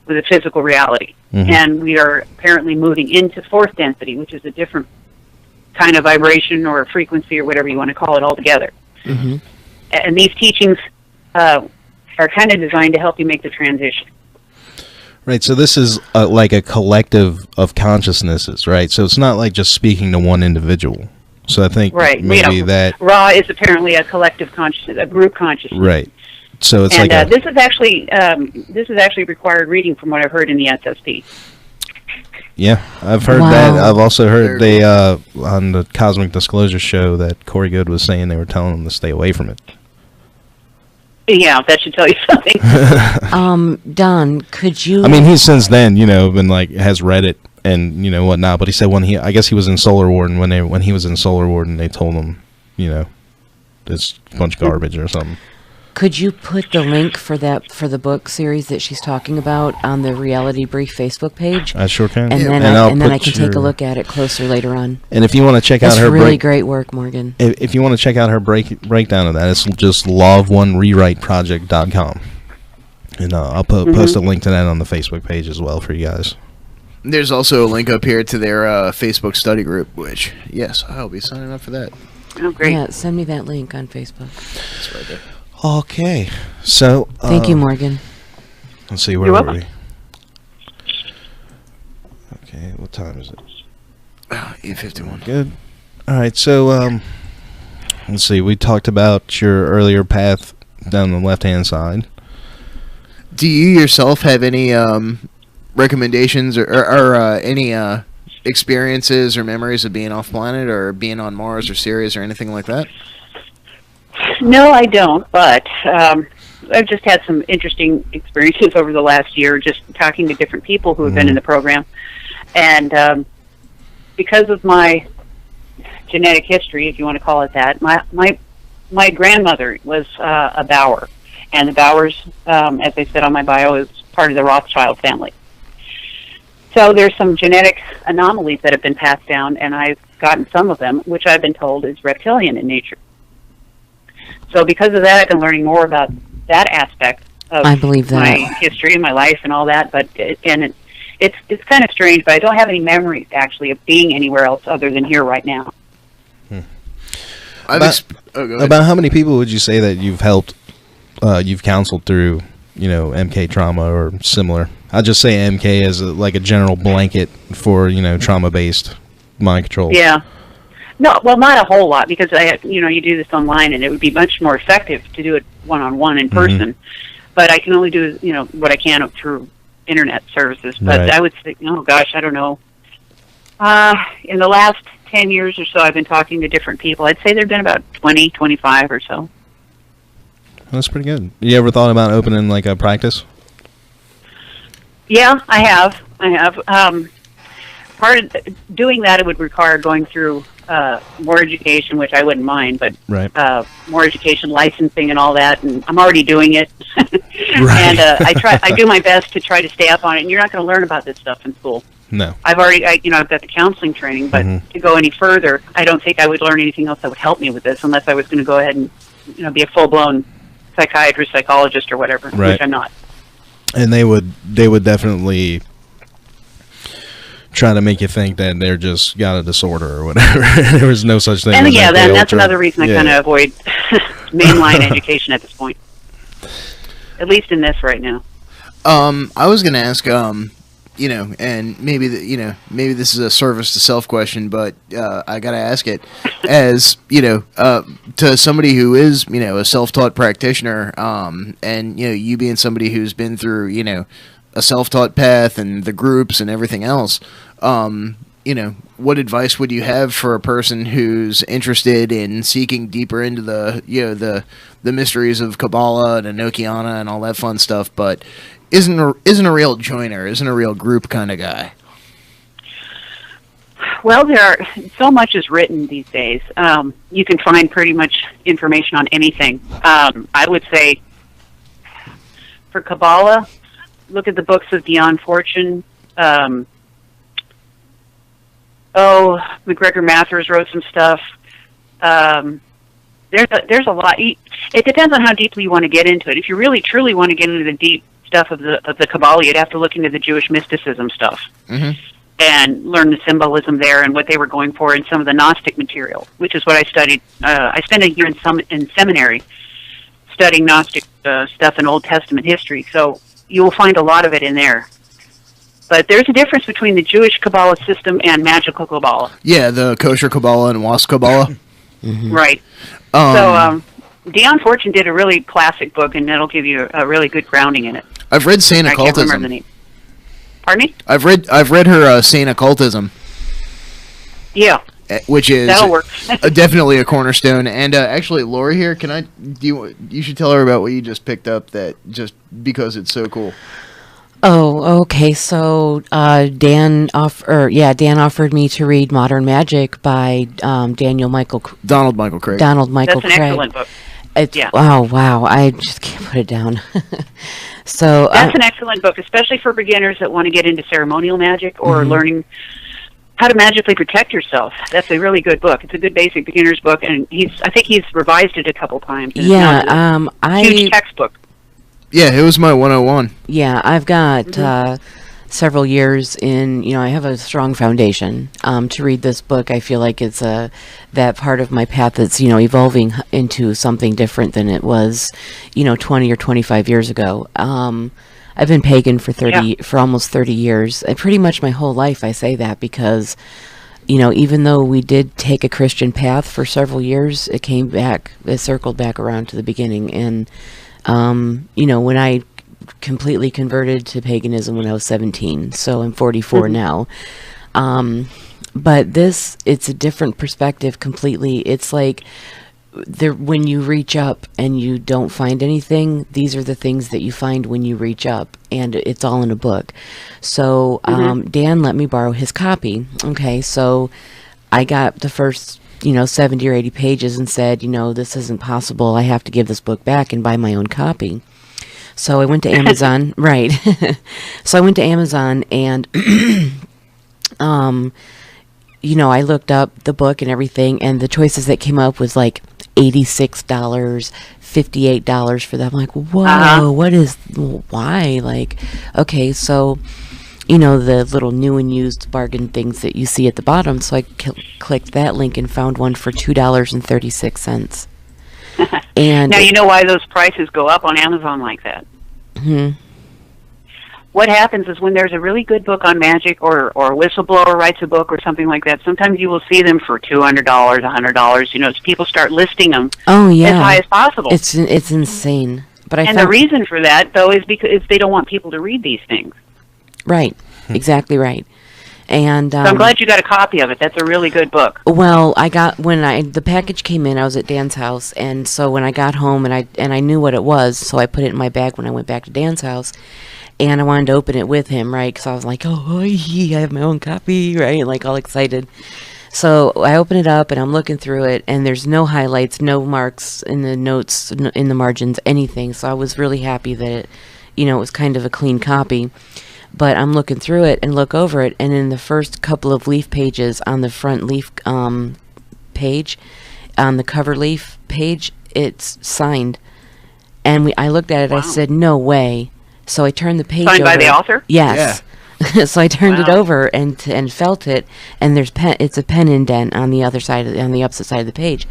[SPEAKER 5] with a physical reality, and we are apparently moving into 4th density, which is a different kind of vibration or frequency or whatever you want to call it altogether. And these teachings are kind of designed to help you make the transition.
[SPEAKER 2] Right, so this is like a collective of consciousnesses, right? So it's not like just speaking to one individual. So I think maybe that...
[SPEAKER 5] Ra is apparently a collective consciousness, a group consciousness.
[SPEAKER 2] Right. So it's
[SPEAKER 5] this is actually required reading from what I've heard in the SSP.
[SPEAKER 2] Yeah, I've heard that. I've also heard they on the Cosmic Disclosure show that Corey Good was saying they were telling them to stay away from it.
[SPEAKER 5] Yeah, that should tell you something.
[SPEAKER 4] Don, could you...
[SPEAKER 2] I mean, he's since then, you know, been like, has read it and, you know, whatnot, but he said I guess he was in Solar Warden when he was in Solar Warden, they told him, you know, it's a bunch of garbage or something.
[SPEAKER 4] Could you put the link for the book series that she's talking about on the Reality Brief Facebook page?
[SPEAKER 2] I sure can.
[SPEAKER 4] And then I can take a look at it closer later on.
[SPEAKER 2] And if you want to check out her
[SPEAKER 4] really great work, Morgan.
[SPEAKER 2] If you want to check out her breakdown of that, it's just lawofonewritewriteproject.com. And I'll post a link to that on the Facebook page as well for you guys.
[SPEAKER 3] There's also a link up here to their Facebook study group, which, yes, I'll be signing up for that.
[SPEAKER 5] Oh, great.
[SPEAKER 4] Yeah, send me that link on Facebook.
[SPEAKER 3] It's right there.
[SPEAKER 2] Okay, so...
[SPEAKER 4] Thank you, Morgan.
[SPEAKER 2] Let's see, where are we? Okay, what time is it?
[SPEAKER 3] 8:51.
[SPEAKER 2] Good. All right, so, let's see, we talked about your earlier path down the left-hand side.
[SPEAKER 3] Do you yourself have any recommendations or any experiences or memories of being off-planet or being on Mars or Sirius or anything like that?
[SPEAKER 5] No, I don't, but I've just had some interesting experiences over the last year, just talking to different people who have been in the program. And because of my genetic history, if you want to call it that, my grandmother was a Bauer. And the Bauers, as I said on my bio, is part of the Rothschild family. So there's some genetic anomalies that have been passed down, and I've gotten some of them, which I've been told is reptilian in nature. So because of that, I've been learning more about that aspect of my history and my life and all that. But it's kind of strange, but I don't have any memories, actually, of being anywhere else other than here right now.
[SPEAKER 2] About how many people would you say that you've helped, you've counseled through, you know, MK trauma or similar? I'll just say MK as like a general blanket for, you know, trauma-based mind control.
[SPEAKER 5] Yeah. No, well, not a whole lot, because you do this online, and it would be much more effective to do it one-on-one in person. But I can only do, what I can through internet services. But I would say, oh gosh, I don't know, In the last 10 years or so, I've been talking to different people. I'd say there have been about 20, 25 or so.
[SPEAKER 2] That's pretty good. You ever thought about opening like a practice?
[SPEAKER 5] Yeah, I have. Part of doing that, it would require going through more education, which I wouldn't mind, but
[SPEAKER 2] Right.
[SPEAKER 5] More education, licensing, and all that. And I'm already doing it.
[SPEAKER 2] Right.
[SPEAKER 5] And I do my best to try to stay up on it. And you're not going to learn about this stuff in school.
[SPEAKER 2] No.
[SPEAKER 5] I've got the counseling training, but to go any further, I don't think I would learn anything else that would help me with this, unless I was going to go ahead and be a full blown psychiatrist, psychologist, or whatever,
[SPEAKER 2] Right.
[SPEAKER 5] which I'm not.
[SPEAKER 2] And they would definitely try to make you think that they're just got a disorder or whatever. There was no such thing.
[SPEAKER 5] And
[SPEAKER 2] as
[SPEAKER 5] yeah,
[SPEAKER 2] that.
[SPEAKER 5] that's another reason I kind of avoid mainline education at this point. At least in this right now.
[SPEAKER 3] I was going to ask, and maybe maybe this is a service to self question, but I got to ask it as to somebody who is a self-taught practitioner, and you being somebody who's been through a self-taught path and the groups and everything else. What advice would you have for a person who's interested in seeking deeper into the the mysteries of Kabbalah and Enochiana and all that fun stuff, but isn't a real joiner, isn't a real group kind of guy?
[SPEAKER 5] Well, so much is written these days. You can find pretty much information on anything. I would say for Kabbalah, look at the books of Dion Fortune. McGregor Mathers wrote some stuff. There's a lot. It depends on how deeply you want to get into it. If you really truly want to get into the deep stuff of the Kabbalah, you'd have to look into the Jewish mysticism stuff and learn the symbolism there and what they were going for in some of the Gnostic material, which is what I studied. I spent a year in seminary studying Gnostic stuff and Old Testament history, so you will find a lot of it in there. But there's a difference between the Jewish Kabbalah system and magical Kabbalah.
[SPEAKER 3] Yeah, the kosher Kabbalah and wasp Kabbalah.
[SPEAKER 5] Right. So Dion Fortune did a really classic book, and that'll give you a really good grounding in it.
[SPEAKER 3] I've read Saint
[SPEAKER 5] I can't remember
[SPEAKER 3] Occultism.
[SPEAKER 5] the name. Pardon me?
[SPEAKER 3] I've read her Saint Occultism,
[SPEAKER 5] Yeah,
[SPEAKER 3] which is
[SPEAKER 5] that'll work.
[SPEAKER 3] definitely a cornerstone. And actually, Laura here, you should tell her about what you just picked up, that just because it's so cool.
[SPEAKER 4] Oh, okay. So Dan offered me to read Modern Magic by Donald Michael Craig.
[SPEAKER 5] That's an excellent book. Yeah.
[SPEAKER 4] Oh, wow. I just can't put it down. So
[SPEAKER 5] that's an excellent book, especially for beginners that want to get into ceremonial magic or learning how to magically protect yourself. That's a really good book. It's a good basic beginner's book, and I think he's revised it a couple times.
[SPEAKER 4] Yeah,
[SPEAKER 5] huge textbook.
[SPEAKER 3] Yeah, it was my 101.
[SPEAKER 4] Yeah, I've got several years in, I have a strong foundation to read this book. I feel like it's that part of my path that's, evolving into something different than it was, 20 or 25 years ago. I've been pagan for almost 30 years. Pretty much my whole life I say that because, even though we did take a Christian path for several years, it circled back around to the beginning. And when I completely converted to paganism when I was 17, so I'm 44 now. But it's a different perspective completely. It's like when you reach up and you don't find anything, these are the things that you find when you reach up, and it's all in a book. So Dan let me borrow his copy. Okay, so I got the first 70 or 80 pages and said, this isn't possible. I have to give this book back and buy my own copy. So I went to Amazon, right. So I went to Amazon and, I looked up the book and everything, and the choices that came up was like $86, $58 for that. I'm like, whoa, why? Like, okay, so the little new and used bargain things that you see at the bottom. So I clicked that link and found one for $2.36. And
[SPEAKER 5] now you know why those prices go up on Amazon like that. What happens is when there's a really good book on magic, or a whistleblower writes a book or something like that, sometimes you will see them for $200, $100. As people start listing them as high as possible.
[SPEAKER 4] It's insane. But
[SPEAKER 5] the reason for that, though, is because they don't want people to read these things.
[SPEAKER 4] Right. Exactly right. And
[SPEAKER 5] So I'm glad you got a copy of it. That's a really good book.
[SPEAKER 4] well, I got the package came in. I was at Dan's house, and so when I got home and I knew what it was, so I put it in my bag when I went back to Dan's house, and I wanted to open it with him, right? Because I was like, oh, I have my own copy, right? Like all excited. So I open it up and I'm looking through it, and there's no highlights, no marks in the notes, in the margins, anything. So I was really happy that it, it was kind of a clean copy. But I'm looking through it and look over it, and in the first couple of leaf pages on the front leaf page, on the cover leaf page, it's signed. And I looked at it,
[SPEAKER 5] Wow.
[SPEAKER 4] I said, no way. So I turned the page
[SPEAKER 5] Signed
[SPEAKER 4] over.
[SPEAKER 5] by the author?
[SPEAKER 4] Yes. So I turned it
[SPEAKER 5] Wow.
[SPEAKER 4] over and felt it, and it's a pen indent on the other side, on the opposite side of the page.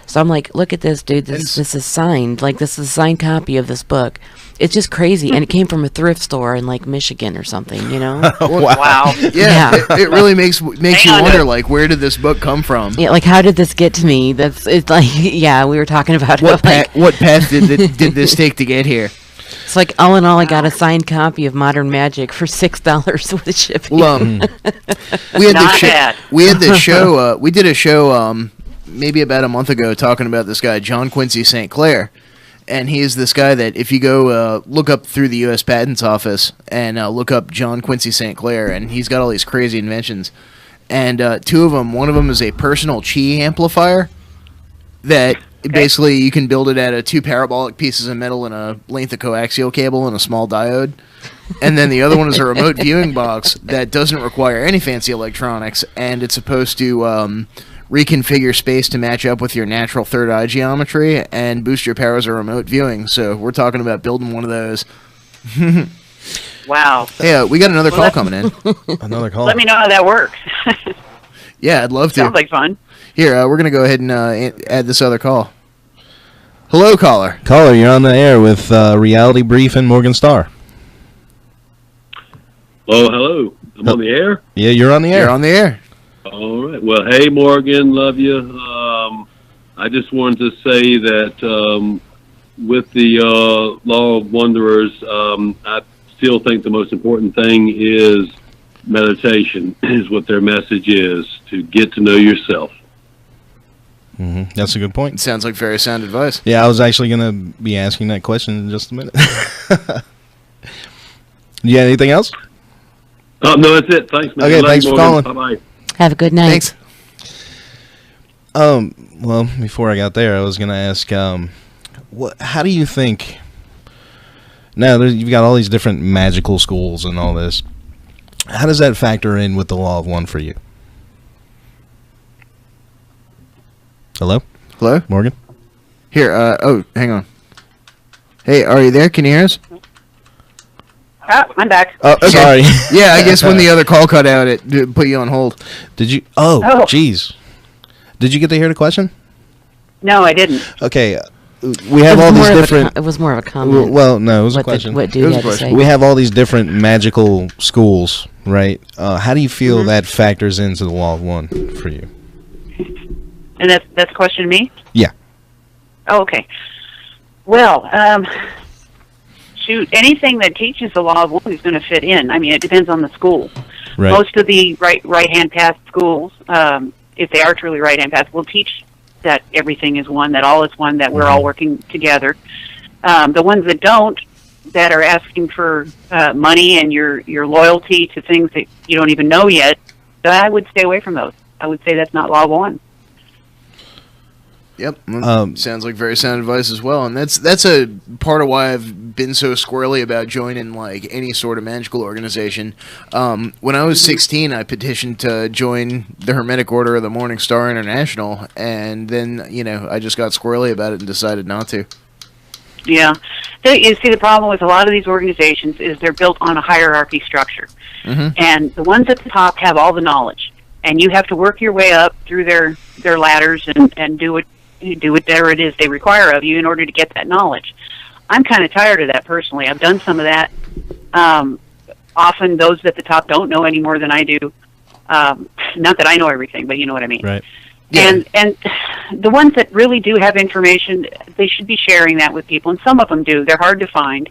[SPEAKER 4] So I'm like, look at this, dude. This is signed. Like, this is a signed copy of this book. It's just crazy. And it came from a thrift store in, like, Michigan or something,
[SPEAKER 5] Wow.
[SPEAKER 3] Yeah, it really makes you
[SPEAKER 5] Hang on
[SPEAKER 3] wonder,
[SPEAKER 5] to-
[SPEAKER 3] like, where did this book come from?
[SPEAKER 4] Yeah, like, how did this get to me? It's like, yeah, we were talking about
[SPEAKER 3] What
[SPEAKER 4] it. Like,
[SPEAKER 3] what path did this take to get here?
[SPEAKER 4] it's like, all in all, I got a signed copy of Modern Magic for $6 with shipping.
[SPEAKER 3] Well, we had
[SPEAKER 5] Not bad.
[SPEAKER 3] we had this show. We did a show maybe about a month ago talking about this guy John Quincy St. Clair, and he is this guy that if you go look up through the U.S. Patents Office and look up John Quincy St. Clair, and he's got all these crazy inventions, and two of them. One of them is a personal chi amplifier that. Basically, you can build it out of two parabolic pieces of metal and a length of coaxial cable and a small diode. And then the other one is a remote viewing box that doesn't require any fancy electronics, and it's supposed to reconfigure space to match up with your natural third eye geometry and boost your powers of remote viewing. So we're talking about building one of those.
[SPEAKER 5] Wow.
[SPEAKER 3] Hey, we got another call coming in.
[SPEAKER 2] Another call.
[SPEAKER 5] Let me know how that works.
[SPEAKER 3] Yeah, I'd love to.
[SPEAKER 5] Sounds like fun.
[SPEAKER 3] Here, we're going to go ahead and add this other call. Hello, caller.
[SPEAKER 2] Caller, you're on the air with Reality Brief and Morgan Starr.
[SPEAKER 6] Oh, hello. I'm on the air?
[SPEAKER 2] Yeah, you're on the air.
[SPEAKER 3] You're on the air.
[SPEAKER 6] All right. Well, hey, Morgan, love you. I just wanted to say that with the Law of Wanderers, I still think the most important thing is meditation, is what their message is, to get to know yourself.
[SPEAKER 2] That's a good
[SPEAKER 3] It
[SPEAKER 2] point.
[SPEAKER 3] sounds like very sound advice.
[SPEAKER 2] Yeah, I was actually going to be asking that question in just a minute. You got anything else?
[SPEAKER 6] No, that's it. Thanks, man.
[SPEAKER 2] Okay,
[SPEAKER 6] Love
[SPEAKER 2] thanks
[SPEAKER 6] you,
[SPEAKER 2] for
[SPEAKER 6] Morgan.
[SPEAKER 2] calling.
[SPEAKER 6] Bye-bye.
[SPEAKER 4] Have a good night.
[SPEAKER 3] Thanks.
[SPEAKER 2] Well, before I got there, I was going to ask, how do you think, now you've got all these different magical schools and all this, how does that factor in with the Law of One for you? Hello?
[SPEAKER 3] Hello?
[SPEAKER 2] Morgan?
[SPEAKER 3] Here, hang on. Hey, are you there? Can you hear us?
[SPEAKER 5] I'm back.
[SPEAKER 3] Oh, okay.
[SPEAKER 2] Sorry.
[SPEAKER 3] Yeah, I guess when the other call cut out, it put you on hold.
[SPEAKER 2] Did you?
[SPEAKER 5] Oh.
[SPEAKER 2] Jeez. Did you get to hear the question?
[SPEAKER 5] No, I didn't.
[SPEAKER 2] Okay, we have all these different.
[SPEAKER 4] It was more of a comment.
[SPEAKER 2] Well, no, it was a
[SPEAKER 4] what
[SPEAKER 2] question.
[SPEAKER 4] What
[SPEAKER 3] It
[SPEAKER 4] dude
[SPEAKER 3] was a
[SPEAKER 4] had to
[SPEAKER 3] question.
[SPEAKER 4] say.
[SPEAKER 2] We have all these different magical schools, right? How do you feel that factors into the Law of One for you?
[SPEAKER 5] And that's a question to me?
[SPEAKER 2] Yeah.
[SPEAKER 5] Oh, okay. Well, shoot, anything that teaches the law of one is going to fit in. I mean, it depends on the school.
[SPEAKER 2] Right.
[SPEAKER 5] Most of the right-hand path schools, if they are truly right-hand path, will teach that everything is one, that all is one, that we're all working together. The ones that don't, that are asking for money and your loyalty to things that you don't even know yet, I would stay away from those. I would say that's not law of one.
[SPEAKER 3] Yep. Sounds like very sound advice as well. And that's a part of why I've been so squirrely about joining like any sort of magical organization. When I was 16, I petitioned to join the Hermetic Order of the Morning Star International, and then, I just got squirrely about it and decided not to.
[SPEAKER 5] Yeah. You see, the problem with a lot of these organizations is they're built on a hierarchy structure. And the ones at the top have all the knowledge. And you have to work your way up through their ladders and do whatever it is they require of you in order to get that knowledge. I'm kind of tired of that personally. I've done some of that. Often those at the top don't know any more than I do. Not that I know everything, but you know what I mean.
[SPEAKER 2] Right.
[SPEAKER 3] Yeah.
[SPEAKER 5] And the ones that really do have information, they should be sharing that with people, and some of them do. They're hard to find.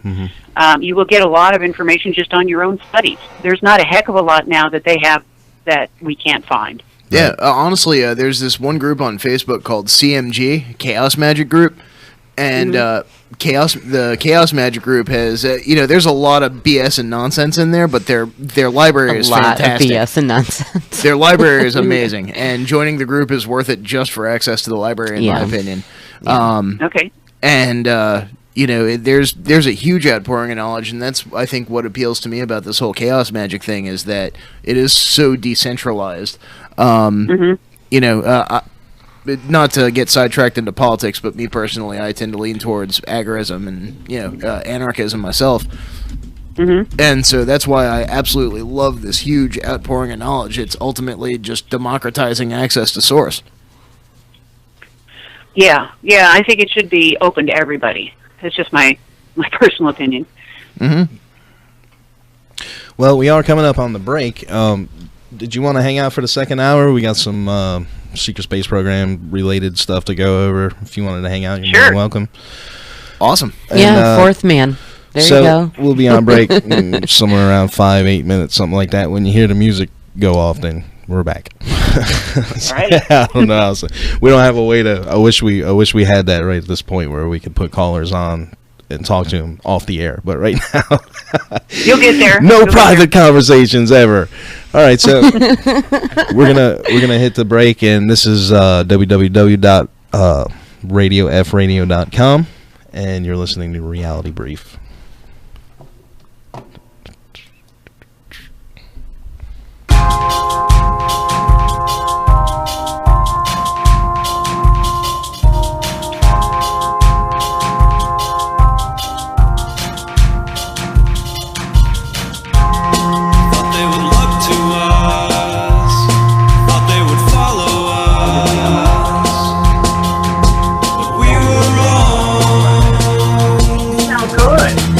[SPEAKER 5] You will get a lot of information just on your own studies. There's not a heck of a lot now that they have that we can't find.
[SPEAKER 3] Yeah, honestly, there's this one group on Facebook called CMG, Chaos Magic Group, and the Chaos Magic Group has, there's a lot of BS and nonsense in there, but their library is fantastic.
[SPEAKER 4] A lot of BS and nonsense.
[SPEAKER 3] Their library is amazing, and joining the group is worth it just for access to the library, in my opinion.
[SPEAKER 5] Okay.
[SPEAKER 3] And there's a huge outpouring of knowledge, and that's, I think, what appeals to me about this whole chaos magic thing is that it is so decentralized. Not to get sidetracked into politics, but me personally, I tend to lean towards agorism and anarchism myself. And so that's why I absolutely love this huge outpouring of knowledge. It's ultimately just democratizing access to source.
[SPEAKER 5] Yeah, I think it should be open to everybody. It's just my personal opinion.
[SPEAKER 2] Well, we are coming up on the break. Did you want to hang out for the second hour? We got some Secret Space Program related stuff to go over. If you wanted to hang out, you're more than welcome.
[SPEAKER 3] Awesome.
[SPEAKER 2] And,
[SPEAKER 4] fourth man. There you go.
[SPEAKER 2] We'll be on break somewhere around 5-8 minutes, something like that. When you hear the music go off, then we're back.
[SPEAKER 5] Right.
[SPEAKER 2] I don't know. We don't have a way to. I wish we had that right at this point where we could put callers on and talk to them off the air. But right now,
[SPEAKER 5] you'll get there.
[SPEAKER 2] No private conversations ever. All right, so we're gonna hit the break, and this is www.radiofradio.com, and you're listening to Reality Brief.
[SPEAKER 5] Good.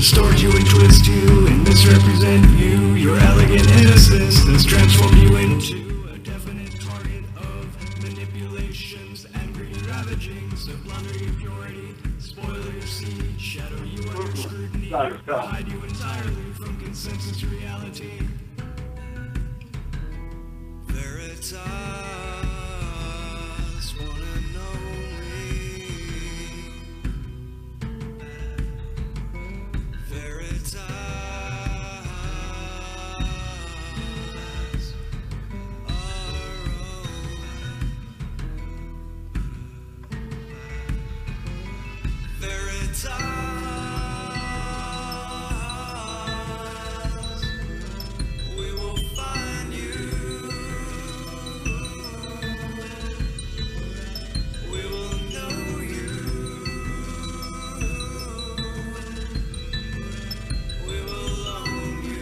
[SPEAKER 7] distort you and twist you and misrepresent you. Your elegant innocence has transformed you into a definite target of manipulations, angry ravagings of blunder your purity, spoil your seed, shadow you under scrutiny, hide you entirely from consensus reality. Veritas, one and only. Veritas, our own. Veritas, we will find you. We will know you. We will own you.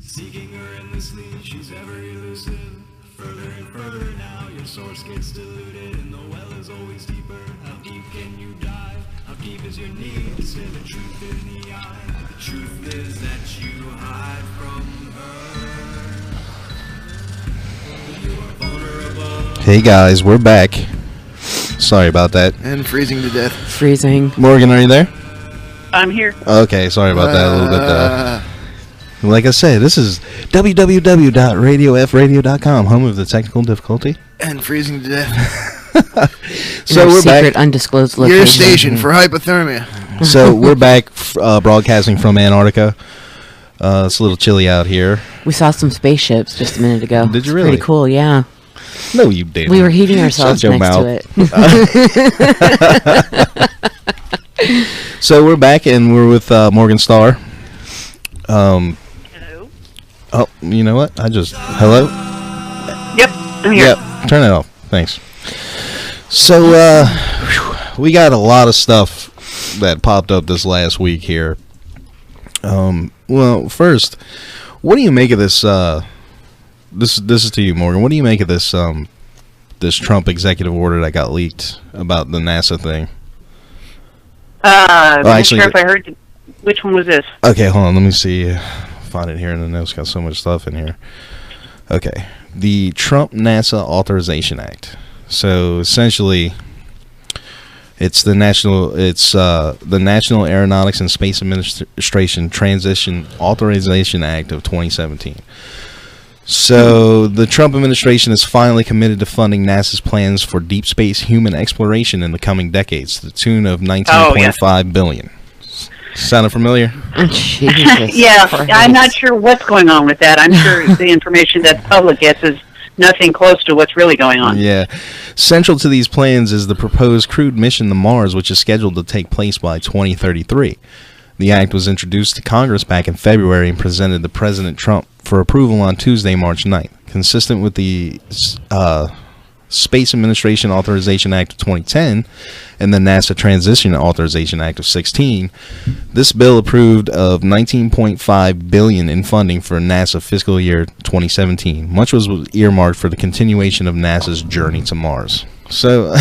[SPEAKER 7] Seeking her endlessly, she's ever elusive. Further and further now, your source gets diluted, and the well is always deeper. How deep can you dive? How deep is your need to stare the truth in the eye? The truth is that you hide from her. You are vulnerable.
[SPEAKER 2] Hey guys, we're back. Sorry about that.
[SPEAKER 3] And freezing to death.
[SPEAKER 4] Freezing.
[SPEAKER 2] Morgan, are you there?
[SPEAKER 5] I'm here.
[SPEAKER 2] Okay, sorry about that a little bit. Like I said, this is www.radiofradio.com, home of the technical difficulty.
[SPEAKER 3] And freezing to death.
[SPEAKER 2] So
[SPEAKER 4] In our
[SPEAKER 2] we're
[SPEAKER 4] secret,
[SPEAKER 2] back.
[SPEAKER 4] undisclosed location.
[SPEAKER 3] Your station for hypothermia.
[SPEAKER 2] So we're back broadcasting from Antarctica. It's a little chilly out here.
[SPEAKER 4] We saw some spaceships just a minute ago.
[SPEAKER 2] Did you
[SPEAKER 4] It's
[SPEAKER 2] really?
[SPEAKER 4] Pretty cool, yeah.
[SPEAKER 2] No, you didn't.
[SPEAKER 4] We were heating ourselves
[SPEAKER 2] Shut your
[SPEAKER 4] next
[SPEAKER 2] mouth.
[SPEAKER 4] to it.
[SPEAKER 2] So we're back, and we're with Morgan Starr.
[SPEAKER 5] Hello.
[SPEAKER 2] Oh, you know what? Hello?
[SPEAKER 5] Yep, I'm here.
[SPEAKER 2] Yeah, turn it off. Thanks. So, we got a lot of stuff that popped up this last week here. Well, first, what do you make of this, this is to you, Morgan. What do you make of this, this Trump executive order that got leaked about the NASA thing?
[SPEAKER 5] I'm not
[SPEAKER 2] actually-
[SPEAKER 5] sure if I heard. Which one was this?
[SPEAKER 2] Okay, hold on. Let me see. Find it here in the notes. Got so much stuff in here. Okay, the Trump NASA Authorization Act. So essentially, it's the National Aeronautics and Space Administration Transition Authorization Act of 2017. So the Trump administration is finally committed to funding NASA's plans for deep space human exploration in the coming decades, to the tune of $19.5 billion. Sounded familiar?
[SPEAKER 4] Jesus.
[SPEAKER 5] Yeah,
[SPEAKER 4] Christ.
[SPEAKER 5] I'm not sure what's going on with that. I'm sure the information that the public gets is nothing close to what's really going on.
[SPEAKER 2] Yeah. Central to these plans is the proposed crewed mission to Mars, which is scheduled to take place by 2033. The act was introduced to Congress back in February and presented to President Trump for approval on Tuesday, March 9th. Consistent with the Space Administration Authorization Act of 2010 and the NASA Transition Authorization Act of 2016, this bill approved of $19.5 billion in funding for NASA fiscal year 2017. Much was earmarked for the continuation of NASA's journey to Mars. So,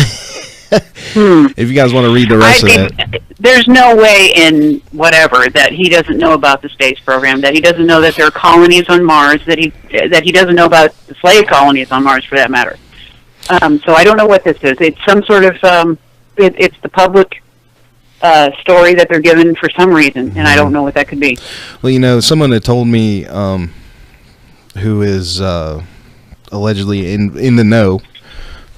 [SPEAKER 2] if you guys want to read the rest of that.
[SPEAKER 5] There's no way in whatever that he doesn't know about the space program, that he doesn't know that there are colonies on Mars, that he doesn't know about the slave colonies on Mars, for that matter. So I don't know what this is. It's some sort of it's the public story that they're given for some reason, and I don't know what that could be.
[SPEAKER 2] Well, you know, someone had told me who is allegedly in the know,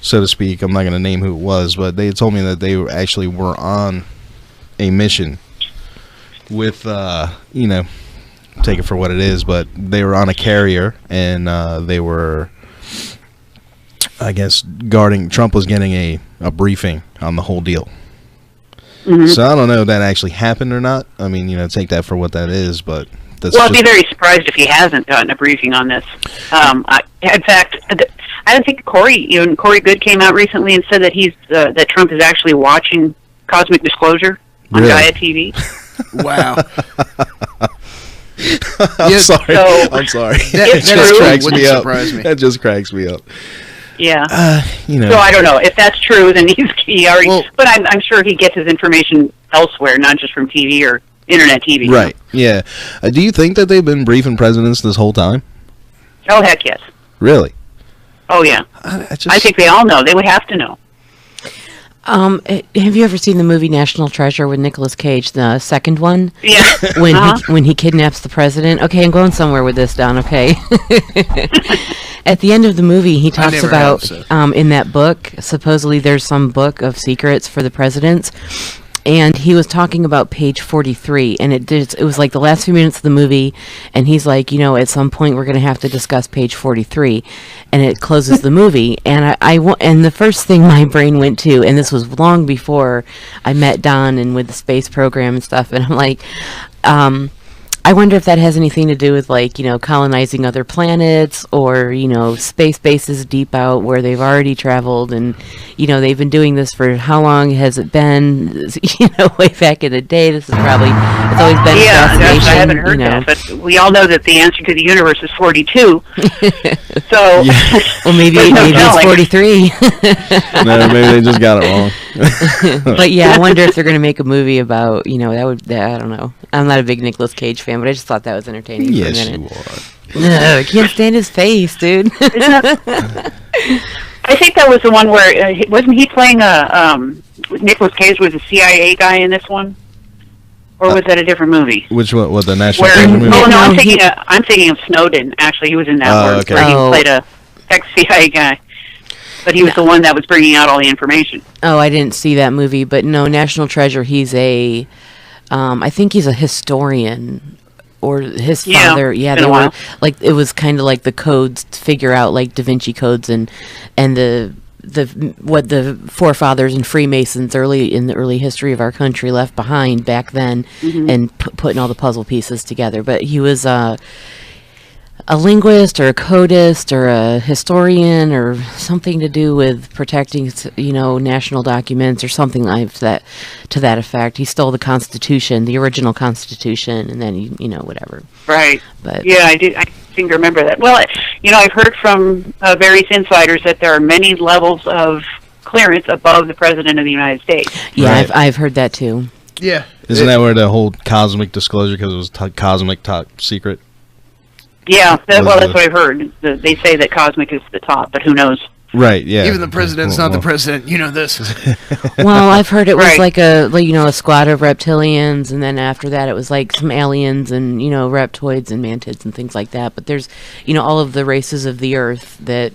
[SPEAKER 2] so to speak. I'm not going to name who it was, but they had told me that they actually were on a mission with, you know, take it for what it is, but they were on a carrier, and they were, I guess, guarding. Trump was getting a briefing on the whole deal.
[SPEAKER 5] Mm-hmm.
[SPEAKER 2] So I don't know if that actually happened or not. I mean, you know, take that for what that is, but that's
[SPEAKER 5] I'd be very surprised if he hasn't gotten a briefing on this. In fact, I don't think Corey Good came out recently and said that that Trump is actually watching Cosmic Disclosure on
[SPEAKER 2] Really?
[SPEAKER 5] Gaia TV.
[SPEAKER 3] Wow.
[SPEAKER 2] I'm sorry.
[SPEAKER 5] So,
[SPEAKER 2] I'm sorry.
[SPEAKER 5] It's
[SPEAKER 2] That just
[SPEAKER 5] true.
[SPEAKER 2] cracks me
[SPEAKER 3] Wouldn't
[SPEAKER 2] up.
[SPEAKER 3] surprise me.
[SPEAKER 2] That just cracks me up.
[SPEAKER 5] Yeah.
[SPEAKER 2] You know.
[SPEAKER 5] So I don't know if that's true. Then he already.
[SPEAKER 3] Well-
[SPEAKER 5] but I'm sure he gets his information elsewhere, not just from TV or internet TV.
[SPEAKER 2] Right. Yeah. Do you think that they've been briefing presidents this whole time?
[SPEAKER 5] Oh heck yes.
[SPEAKER 2] Really?
[SPEAKER 5] Oh yeah. I think they all know. They would have to know.
[SPEAKER 4] Have you ever seen the movie National Treasure with Nicolas Cage, the second one?
[SPEAKER 5] Yeah.
[SPEAKER 4] When he kidnaps the president. Okay, I'm going somewhere with this, Don. Okay. At the end of the movie, he talks
[SPEAKER 3] never
[SPEAKER 4] about
[SPEAKER 3] have, so.
[SPEAKER 4] in that book. Supposedly, there's some book of secrets for the presidents, and he was talking about page 43, and it was like the last few minutes of the movie, and he's like, at some point we're going to have to discuss page 43, and it closes the movie, and and the first thing my brain went to, and this was long before I met Don and with the space program and stuff, and I'm like, I wonder if that has anything to do with, like, colonizing other planets or, space bases deep out where they've already traveled and, they've been doing this for how long has it been, way back in the day. This is probably, it's always been a fascination.
[SPEAKER 5] I haven't heard that, but we all know that the answer to the universe is 42. So,
[SPEAKER 4] well, maybe it's 43.
[SPEAKER 2] No, maybe they just got it wrong.
[SPEAKER 4] But yeah, I wonder if they're going to make a movie about, I don't know. I'm not a big Nicolas Cage fan, but I just thought that was entertaining for a
[SPEAKER 2] Yes,
[SPEAKER 4] minute.
[SPEAKER 2] you are.
[SPEAKER 4] No, I can't stand his face, dude.
[SPEAKER 5] I think that was the one where wasn't he playing Nicolas Cage was a CIA guy in this one, or was that a different movie?
[SPEAKER 2] Which one? What, the National
[SPEAKER 5] Where?
[SPEAKER 2] Treasure movie?
[SPEAKER 5] Oh no,
[SPEAKER 4] No,
[SPEAKER 5] I'm thinking of Snowden. Actually, he was in that one
[SPEAKER 2] Okay.
[SPEAKER 5] where he played a ex-CIA guy, but he was the one that was bringing out all the information.
[SPEAKER 4] Oh, I didn't see that movie, but no, National Treasure, he's I think he's a historian, or his father,
[SPEAKER 5] been
[SPEAKER 4] they
[SPEAKER 5] a
[SPEAKER 4] were,
[SPEAKER 5] while.
[SPEAKER 4] like, it was kind of like the codes to figure out, like, Da Vinci codes and what the forefathers and Freemasons in the early history of our country left behind back then, and putting all the puzzle pieces together. But he was a linguist or a codist or a historian or something to do with protecting, national documents or something like that, to that effect. He stole the Constitution, the original Constitution, and then whatever.
[SPEAKER 5] Right.
[SPEAKER 4] But
[SPEAKER 5] yeah, I did. I seem to remember that. Well, I've heard from various insiders that there are many levels of clearance above the President of the United States.
[SPEAKER 4] yeah,
[SPEAKER 2] Right.
[SPEAKER 4] I've heard that too.
[SPEAKER 3] Yeah.
[SPEAKER 2] Isn't that where the whole cosmic disclosure, because it was cosmic top secret?
[SPEAKER 5] Yeah, that's
[SPEAKER 2] Was
[SPEAKER 5] what I've heard. They say that cosmic is the top, but who knows?
[SPEAKER 2] Right, yeah.
[SPEAKER 3] Even the president's not the president. You know this.
[SPEAKER 4] Well, I've heard it was
[SPEAKER 5] Right.
[SPEAKER 4] like a squad of reptilians, and then after that it was like some aliens and, reptoids and mantids and things like that. But there's, all of the races of the earth that,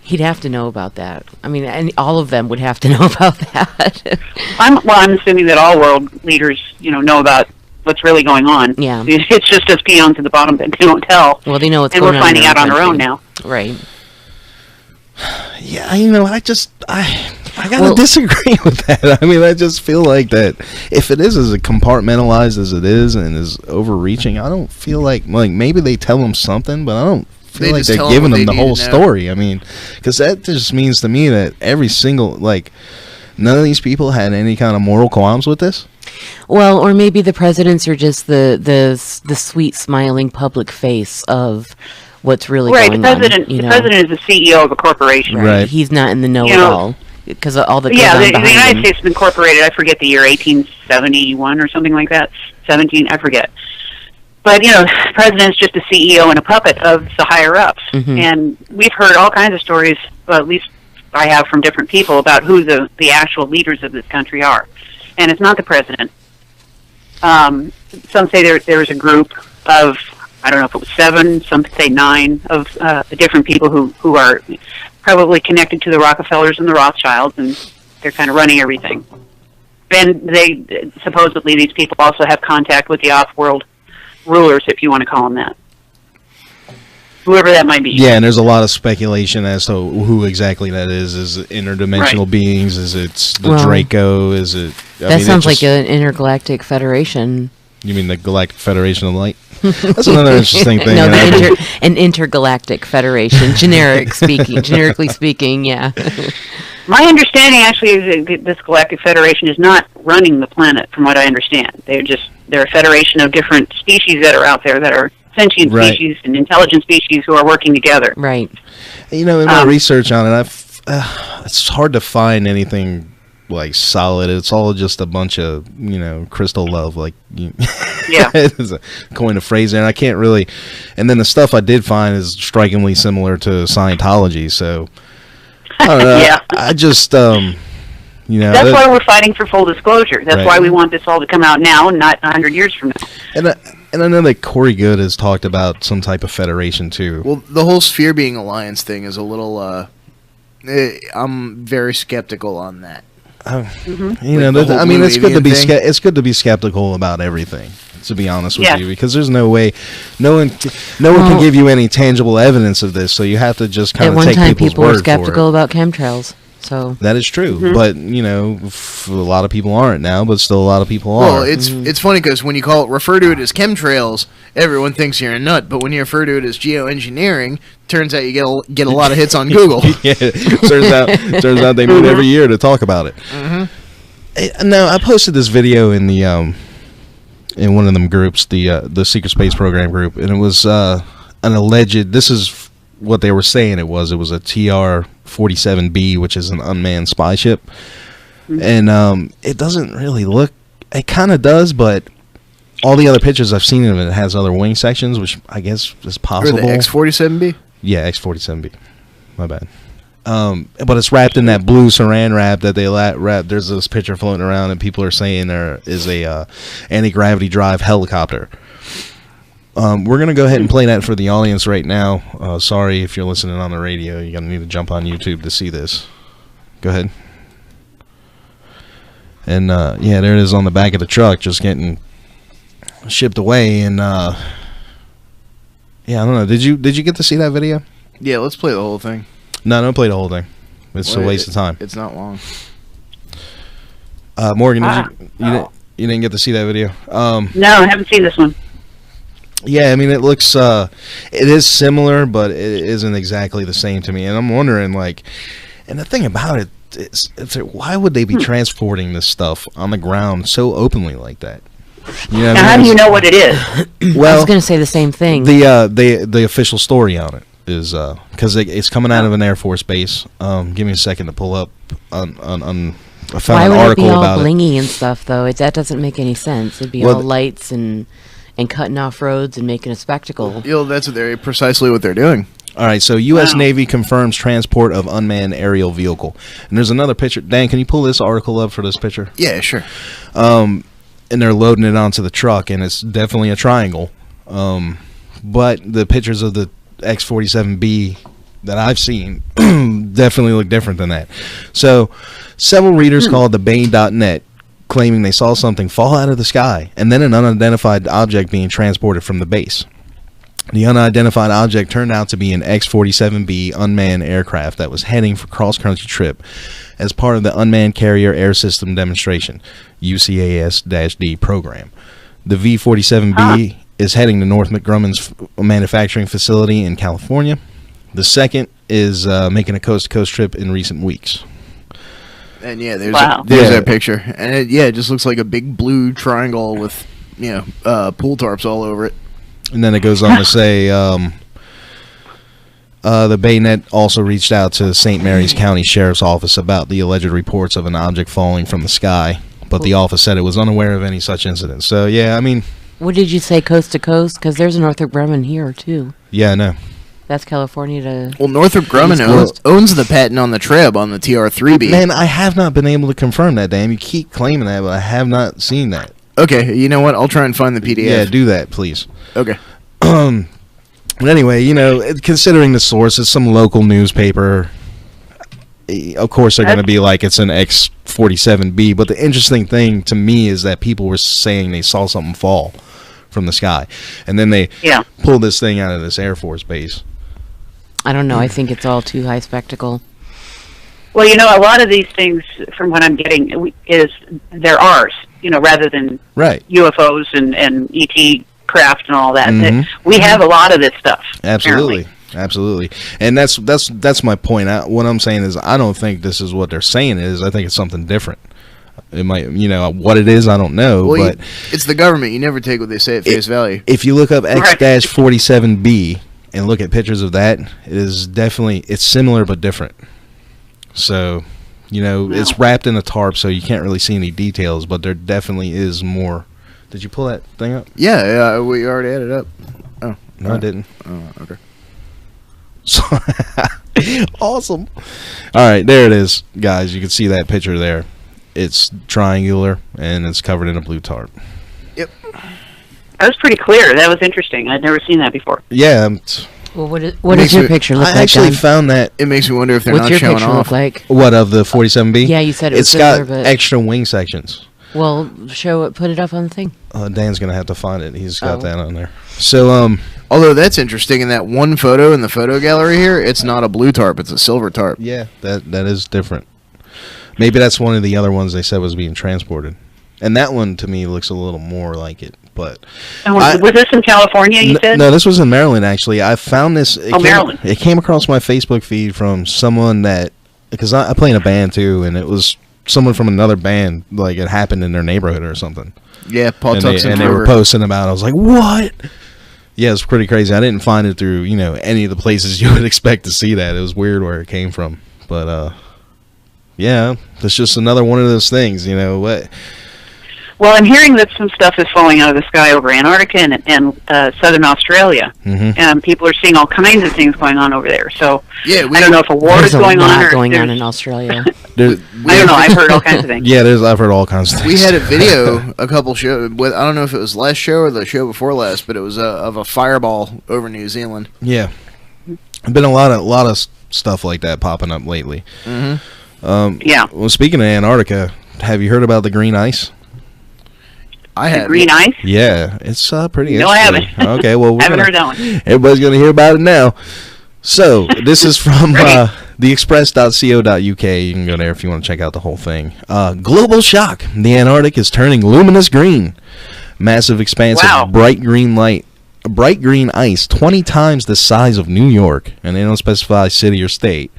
[SPEAKER 4] he'd have to know about that. I mean, and all of them would have to know about that.
[SPEAKER 5] I'm assuming that all world leaders, know about what's really going on.
[SPEAKER 4] Yeah.
[SPEAKER 5] It's just us peons at the bottom that they don't tell.
[SPEAKER 4] Well, they know what's
[SPEAKER 5] and
[SPEAKER 4] going
[SPEAKER 5] we're
[SPEAKER 4] on.
[SPEAKER 5] finding
[SPEAKER 4] in
[SPEAKER 5] out on our own
[SPEAKER 4] country.
[SPEAKER 5] now.
[SPEAKER 4] Right.
[SPEAKER 2] Yeah, I gotta
[SPEAKER 4] Well-
[SPEAKER 2] disagree with that. I mean, I just feel like that if it is as compartmentalized as it is and is overreaching, I don't feel like maybe they tell them something, but I don't feel
[SPEAKER 3] They
[SPEAKER 2] like
[SPEAKER 3] just
[SPEAKER 2] they're
[SPEAKER 3] tell 'em
[SPEAKER 2] giving
[SPEAKER 3] what
[SPEAKER 2] them the
[SPEAKER 3] they
[SPEAKER 2] whole
[SPEAKER 3] need to know.
[SPEAKER 2] story. I mean, because that just means to me that every single, none of these people had any kind of moral qualms with this.
[SPEAKER 4] Well, or maybe the presidents are just the sweet smiling public face of what's really
[SPEAKER 5] Right.
[SPEAKER 4] going
[SPEAKER 5] The president.
[SPEAKER 4] on.
[SPEAKER 5] The president is the CEO of a corporation.
[SPEAKER 2] Right.
[SPEAKER 4] He's not in the know
[SPEAKER 5] You
[SPEAKER 4] at
[SPEAKER 5] know-
[SPEAKER 4] all because of all the
[SPEAKER 5] Yeah,
[SPEAKER 4] goes
[SPEAKER 5] the
[SPEAKER 4] on behind
[SPEAKER 5] United
[SPEAKER 4] him.
[SPEAKER 5] States has been incorporated. I forget the year, 1871 or something like that. 17, I forget. But the president's just a CEO and a puppet of the higher ups, and we've heard all kinds of stories. Well, at least I have from different people about who the actual leaders of this country are, and it's not the president. Some say there's a group of, I don't know if it was 7, some say 9 of different people who are probably connected to the Rockefellers and the Rothschilds, and they're kind of running everything. And they supposedly these people also have contact with the off-world rulers, if you want to call them that. Whoever that might be.
[SPEAKER 2] Yeah, and there's a lot of speculation as to who exactly that is. Is it interdimensional beings? Is it the
[SPEAKER 4] Well,
[SPEAKER 2] Draco? Is it...
[SPEAKER 4] That sounds like an intergalactic federation.
[SPEAKER 2] You mean the Galactic Federation of Light? That's another interesting thing.
[SPEAKER 4] No,
[SPEAKER 2] and
[SPEAKER 4] an intergalactic federation, generically speaking, yeah.
[SPEAKER 5] My understanding actually is that this Galactic Federation is not running the planet, from what I understand. They're a federation of different species that are out there that are sentient species and intelligent species who are working together.
[SPEAKER 4] Right.
[SPEAKER 2] In my research on it, it's hard to find anything like solid. It's all just a bunch of crystal love, like it's a coin of phrase there, and I can't really. And then the stuff I did find is strikingly similar to Scientology. So I don't know.
[SPEAKER 5] Yeah.
[SPEAKER 2] I just
[SPEAKER 5] that's why we're fighting for full disclosure. That's why we want this all to come out now and not 100 years from now.
[SPEAKER 2] And I know that Corey Good has talked about some type of federation too.
[SPEAKER 3] Well, the whole Sphere Being Alliance thing is a little. I'm very skeptical on that.
[SPEAKER 2] It's good to be it's good to be skeptical about everything. To be honest with you, because there's no way, no one can give you any tangible evidence of this. So you have to just kind of take people's word for it. At one time,
[SPEAKER 4] people were skeptical about chemtrails. So
[SPEAKER 2] that is true, but a lot of people aren't now. But still, a lot of people are.
[SPEAKER 3] Well, it's funny because when you refer to it as chemtrails, everyone thinks you're a nut. But when you refer to it as geoengineering, turns out you get a lot of hits on Google.
[SPEAKER 2] Yeah, turns out they meet every year to talk about it. Now, I posted this video in the in one of them groups, the Secret Space Program group, and it was an alleged. This is what they were saying. It was a TR-47B, which is an unmanned spy ship, and it doesn't really look. It kind of does, but all the other pictures I've seen of it has other wing sections, which I guess is possible.
[SPEAKER 3] Or the X-47B?
[SPEAKER 2] Yeah, X-47B. My bad. But it's wrapped in that blue saran wrap that they wrap. There's this picture floating around, and people are saying there is a anti-gravity drive helicopter. We're going to go ahead and play that for the audience right now. Sorry if you're listening on the radio. You're going to need to jump on YouTube to see this. Go ahead. And, there it is on the back of the truck, just getting shipped away. And, I don't know. Did you get to see that video?
[SPEAKER 3] Yeah, let's play the whole thing.
[SPEAKER 2] No, don't play the whole thing. It's a waste of time.
[SPEAKER 3] It's not long.
[SPEAKER 2] Morgan, you didn't get to see that video?
[SPEAKER 5] No, I haven't seen this one.
[SPEAKER 2] Yeah, I mean, it looks, it is similar, but it isn't exactly the same to me. And I'm wondering, and the thing about it is, why would they be transporting this stuff on the ground so openly like that?
[SPEAKER 5] Now, how do you know what it is?
[SPEAKER 2] Well,
[SPEAKER 4] I was going to say the same thing.
[SPEAKER 2] The official story on it is, because it's coming out of an Air Force base. Give me a second to pull up on I found an article about it.
[SPEAKER 4] Why would it be all blingy and stuff, though? That doesn't make any sense. It'd be all lights and cutting off roads and making a spectacle.
[SPEAKER 3] That's precisely what they're doing.
[SPEAKER 2] All right, so U.S. Navy confirms transport of unmanned aerial vehicle. And there's another picture. Dan, can you pull this article up for this picture?
[SPEAKER 3] Yeah, sure.
[SPEAKER 2] And they're loading it onto the truck, and it's definitely a triangle. But the pictures of the X-47B that I've seen definitely look different than that. So several readers called the Bane.net, claiming they saw something fall out of the sky and then an unidentified object being transported from the base. The unidentified object turned out to be an X-47B unmanned aircraft that was heading for cross-country trip as part of the Unmanned Carrier Air System Demonstration, UCAS-D program. The V-47B is heading to Northrop Grumman's manufacturing facility in California. The second is making a coast-to-coast trip in recent weeks.
[SPEAKER 3] And there's that picture, and it just looks like a big blue triangle with pool tarps all over it.
[SPEAKER 2] And then it goes on to say the Baynet also reached out to St. Mary's County Sheriff's Office about the alleged reports of an object falling from the sky, but the office said it was unaware of any such incident. So
[SPEAKER 4] what did you say, coast to coast? Because there's a Northrop Grumman here too.
[SPEAKER 2] Yeah, I know.
[SPEAKER 4] That's California to...
[SPEAKER 3] Well, Northrop Grumman owns the patent on the Treb on the TR-3B.
[SPEAKER 2] Man, I have not been able to confirm that, Dan. You keep claiming that, but I have not seen that.
[SPEAKER 3] Okay, you know what? I'll try and find the PDF.
[SPEAKER 2] Yeah, do that, please.
[SPEAKER 3] Okay.
[SPEAKER 2] But anyway, considering the source, it's some local newspaper. Of course, they're going to be like it's an X-47B, but the interesting thing to me is that people were saying they saw something fall from the sky, and then they pulled this thing out of this Air Force base.
[SPEAKER 4] I don't know. I think it's all too high spectacle.
[SPEAKER 5] Well, a lot of these things, from what I'm getting, is they're ours, rather than UFOs and ET craft and all that. We have a lot of this stuff.
[SPEAKER 2] Absolutely.
[SPEAKER 3] Apparently.
[SPEAKER 2] absolutely. And that's my point. What I'm saying is, I don't think this is what they're saying is. I think it's something different. It might, what it is, I don't know.
[SPEAKER 3] Well,
[SPEAKER 2] but
[SPEAKER 3] it's the government. You never take what they say at face value.
[SPEAKER 2] If you look up X-47B and look at pictures of that, it's similar but different. So, it's wrapped in a tarp, so you can't really see any details, but there definitely is more. Did you pull that thing up?
[SPEAKER 3] Yeah, we already had it up. Oh,
[SPEAKER 2] no, I didn't.
[SPEAKER 3] Oh, okay.
[SPEAKER 2] Awesome. All right, there it is, guys. You can see that picture there. It's triangular and it's covered in a blue tarp.
[SPEAKER 3] Yep.
[SPEAKER 5] That was pretty clear. That was interesting. I'd never seen that before.
[SPEAKER 2] Yeah.
[SPEAKER 4] Well, what does your picture look like?
[SPEAKER 2] I actually
[SPEAKER 4] John?
[SPEAKER 2] found that.
[SPEAKER 3] It makes me wonder if they're
[SPEAKER 4] What's
[SPEAKER 3] not showing
[SPEAKER 4] your picture
[SPEAKER 3] off.
[SPEAKER 4] look like?
[SPEAKER 2] What, of the 47B?
[SPEAKER 4] Yeah, you said it was
[SPEAKER 2] It's got
[SPEAKER 4] similar, but
[SPEAKER 2] extra wing sections.
[SPEAKER 4] well, show it. Put it up on the thing.
[SPEAKER 2] Dan's gonna have to find it. He's got that on there. So,
[SPEAKER 3] although that's interesting, in that one photo in the photo gallery here, it's not a blue tarp; it's a silver tarp.
[SPEAKER 2] yeah, that is different. Maybe that's one of the other ones they said was being transported, and that one to me looks a little more like it. But
[SPEAKER 5] And was this in California? You said
[SPEAKER 2] no, this was in Maryland actually. I found this.
[SPEAKER 5] Maryland.
[SPEAKER 2] It came across my Facebook feed from someone because I play in a band too, and it was someone from another band. Like it happened in their neighborhood or something.
[SPEAKER 3] Yeah, Paul
[SPEAKER 2] and
[SPEAKER 3] Tuckson's
[SPEAKER 2] they were
[SPEAKER 3] River.
[SPEAKER 2] posting about it. I was like, what? Yeah, it's pretty crazy. I didn't find it through any of the places you would expect to see that. It was weird where it came from, but yeah, it's just another one of those things. What?
[SPEAKER 5] Well, I'm hearing that some stuff is falling out of the sky over Antarctica and southern Australia, and people are seeing all kinds of things going on over there. So
[SPEAKER 3] Yeah,
[SPEAKER 5] I don't know if a war is going on.
[SPEAKER 4] There's a lot
[SPEAKER 5] Or
[SPEAKER 4] going on
[SPEAKER 5] there's-
[SPEAKER 4] in Australia.
[SPEAKER 5] I don't know. I've heard all kinds of things.
[SPEAKER 2] Yeah, I've heard all kinds of things.
[SPEAKER 3] We had a video a couple shows. I don't know if it was last show or the show before last, but it was of a fireball over New Zealand.
[SPEAKER 2] Yeah, been a lot of stuff like that popping up lately.
[SPEAKER 5] Yeah.
[SPEAKER 2] Well, speaking of Antarctica, have you heard about the green ice?
[SPEAKER 3] I
[SPEAKER 5] The
[SPEAKER 3] had
[SPEAKER 5] green ice?
[SPEAKER 2] Yeah, it's pretty.
[SPEAKER 5] No, I
[SPEAKER 2] interesting.
[SPEAKER 5] haven't.
[SPEAKER 2] Okay, well,
[SPEAKER 5] I haven't heard that one.
[SPEAKER 2] Everybody's gonna hear about it now. So this is from theexpress.co.uk. You can go there if you want to check out the whole thing. Global shock: the Antarctic is turning luminous green. Massive expanse
[SPEAKER 5] Wow.
[SPEAKER 2] of bright green ice, 20 times the size of New York, and they don't specify city or state,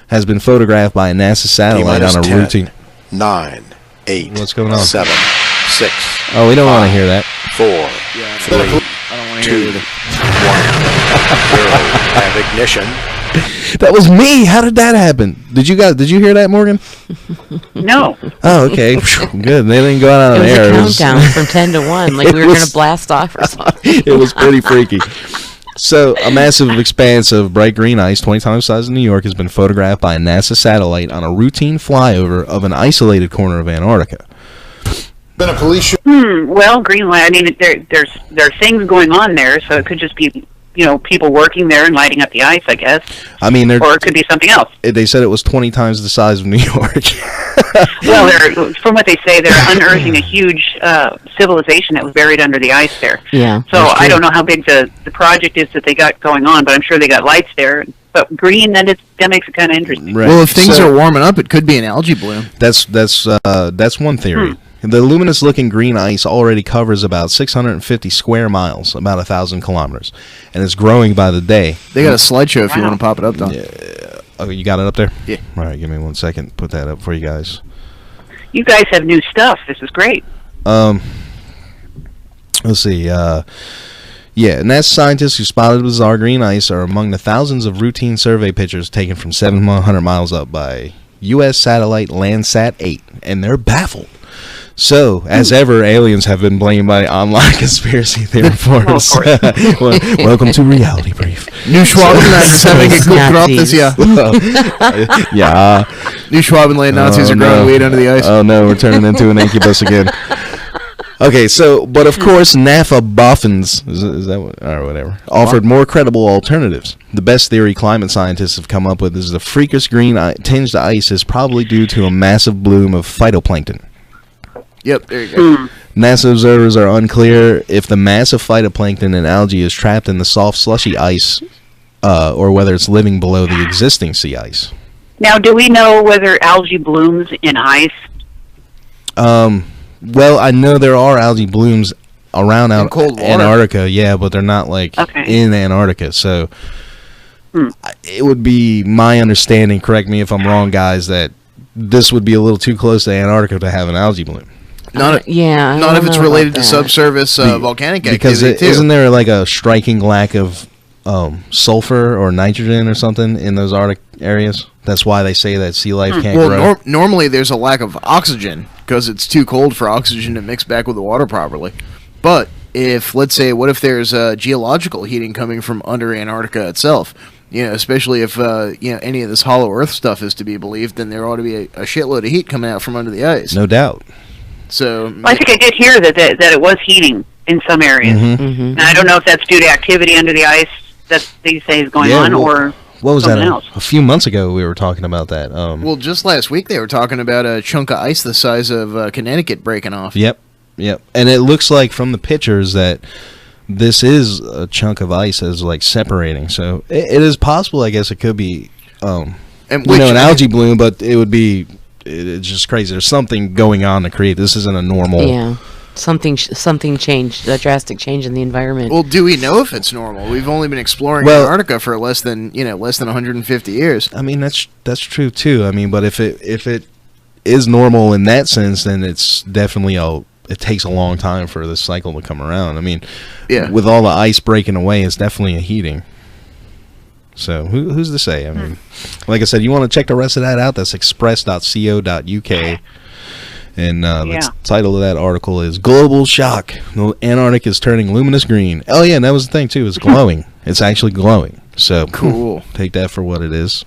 [SPEAKER 2] has been photographed by a NASA satellite on a
[SPEAKER 8] 10,
[SPEAKER 2] routine.
[SPEAKER 8] 9, 8,
[SPEAKER 2] What's going on?
[SPEAKER 8] 7, 6,
[SPEAKER 2] Oh, we don't want to hear that.
[SPEAKER 8] 4, 3,
[SPEAKER 3] I don't want to hear
[SPEAKER 8] 2,
[SPEAKER 3] it
[SPEAKER 8] 1, 0. Have ignition.
[SPEAKER 2] That was me. How did that happen? Did you hear that, Morgan?
[SPEAKER 5] No.
[SPEAKER 2] Oh, okay. Good. They didn't go out
[SPEAKER 4] It
[SPEAKER 2] on
[SPEAKER 4] was
[SPEAKER 2] air.
[SPEAKER 4] a countdown from 10 to 1, like
[SPEAKER 2] it
[SPEAKER 4] we were
[SPEAKER 2] was-
[SPEAKER 4] going to blast off or something.
[SPEAKER 2] It was pretty freaky. So, a massive expanse of bright green ice, 20 times the size of New York, has been photographed by a NASA satellite on a routine flyover of an isolated corner of Antarctica.
[SPEAKER 8] Been a police
[SPEAKER 5] Well, Greenland. I mean, there are things going on there, so it could just be people working there and lighting up the ice, I guess,
[SPEAKER 2] I mean,
[SPEAKER 5] or it could be something else.
[SPEAKER 2] they said it was 20 times the size of New York.
[SPEAKER 5] Well, from what they say, they're unearthing a huge civilization that was buried under the ice there.
[SPEAKER 4] Yeah.
[SPEAKER 5] So I don't know how big the project is that they got going on, but I'm sure they got lights there. But green, that makes it kind of interesting.
[SPEAKER 2] Right.
[SPEAKER 3] Well, if things
[SPEAKER 2] So-
[SPEAKER 3] are warming up, it could be an algae bloom.
[SPEAKER 2] That's one theory. The luminous-looking green ice already covers about 650 square miles, about 1,000 kilometers, and it's growing by the day.
[SPEAKER 3] They got a slideshow if you
[SPEAKER 5] Wow.
[SPEAKER 3] want to pop it up, Don.
[SPEAKER 2] Oh, you got it up there?
[SPEAKER 3] Yeah.
[SPEAKER 2] All right, give me 1 second. Put that up for you guys.
[SPEAKER 5] You guys have new stuff. This is great.
[SPEAKER 2] Let's see. NASA scientists who spotted bizarre green ice are among the thousands of routine survey pictures taken from 700 miles up by U.S. satellite Landsat 8, and they're baffled. So, as ever, aliens have been blamed by online conspiracy theory forums. Well, welcome to Reality Brief.
[SPEAKER 3] New Schwabenland is having a good crop this year.
[SPEAKER 2] Yeah.
[SPEAKER 3] New Schwabenland Nazis are growing weed under the ice.
[SPEAKER 2] Oh no, we're turning into an incubus again. Okay, so, but of course, NAFA boffins, is that what, or whatever, offered more credible alternatives. The best theory climate scientists have come up with is the freakish green tinged ice is probably due to a massive bloom of phytoplankton.
[SPEAKER 3] Yep, there you go.
[SPEAKER 2] NASA observers are unclear if the massive phytoplankton and algae is trapped in the soft, slushy ice, or whether it's living below the existing sea ice.
[SPEAKER 5] Now, do we know whether algae blooms in ice?
[SPEAKER 2] Well, I know there are algae blooms around
[SPEAKER 3] In cold water.
[SPEAKER 2] Antarctica, yeah, but they're not like
[SPEAKER 5] Okay.
[SPEAKER 2] in Antarctica. So, it would be my understanding, correct me if I'm wrong, guys, that this would be a little too close to Antarctica to have an algae bloom.
[SPEAKER 3] Not if it's related to subsurface volcanic
[SPEAKER 2] because
[SPEAKER 3] activity, too.
[SPEAKER 2] Isn't there like a striking lack of sulfur or nitrogen or something in those Arctic areas? That's why they say that sea life can't grow.
[SPEAKER 3] Normally there's a lack of oxygen because it's too cold for oxygen to mix back with the water properly. But let's say, what if there's geological heating coming from under Antarctica itself? Especially if any of this hollow Earth stuff is to be believed, then there ought to be a shitload of heat coming out from under the ice.
[SPEAKER 2] No doubt.
[SPEAKER 3] So
[SPEAKER 5] I think I did hear that it was heating in some areas, and I don't know if that's due to activity under the ice that they say is going on, or
[SPEAKER 2] what was
[SPEAKER 5] something
[SPEAKER 2] that?
[SPEAKER 5] else.
[SPEAKER 2] A few months ago, we were talking about that.
[SPEAKER 3] Well, just last week they were talking about a chunk of ice the size of Connecticut breaking off.
[SPEAKER 2] Yep, and it looks like from the pictures that this is a chunk of ice that's like separating. So it is possible. I guess it could be, an algae bloom, but it would be. It's just crazy. There's something going on to create. This isn't a normal.
[SPEAKER 4] Yeah, something changed. A drastic change in the environment.
[SPEAKER 3] Well, do we know if it's normal? We've only been exploring Antarctica for less than 150 years.
[SPEAKER 2] I mean, that's true too. I mean, but if it is normal in that sense, then it's definitely it takes a long time for this cycle to come around. I mean, with all the ice breaking away, it's definitely a heating. So who's to say? I mean, like I said, you want to check the rest of that out? That's express.co.uk. And the title of that article is Global Shock. The Antarctic is turning luminous green. Oh, yeah, and that was the thing, too. It's glowing. It's actually glowing. So
[SPEAKER 3] cool.
[SPEAKER 2] Take that for what it is.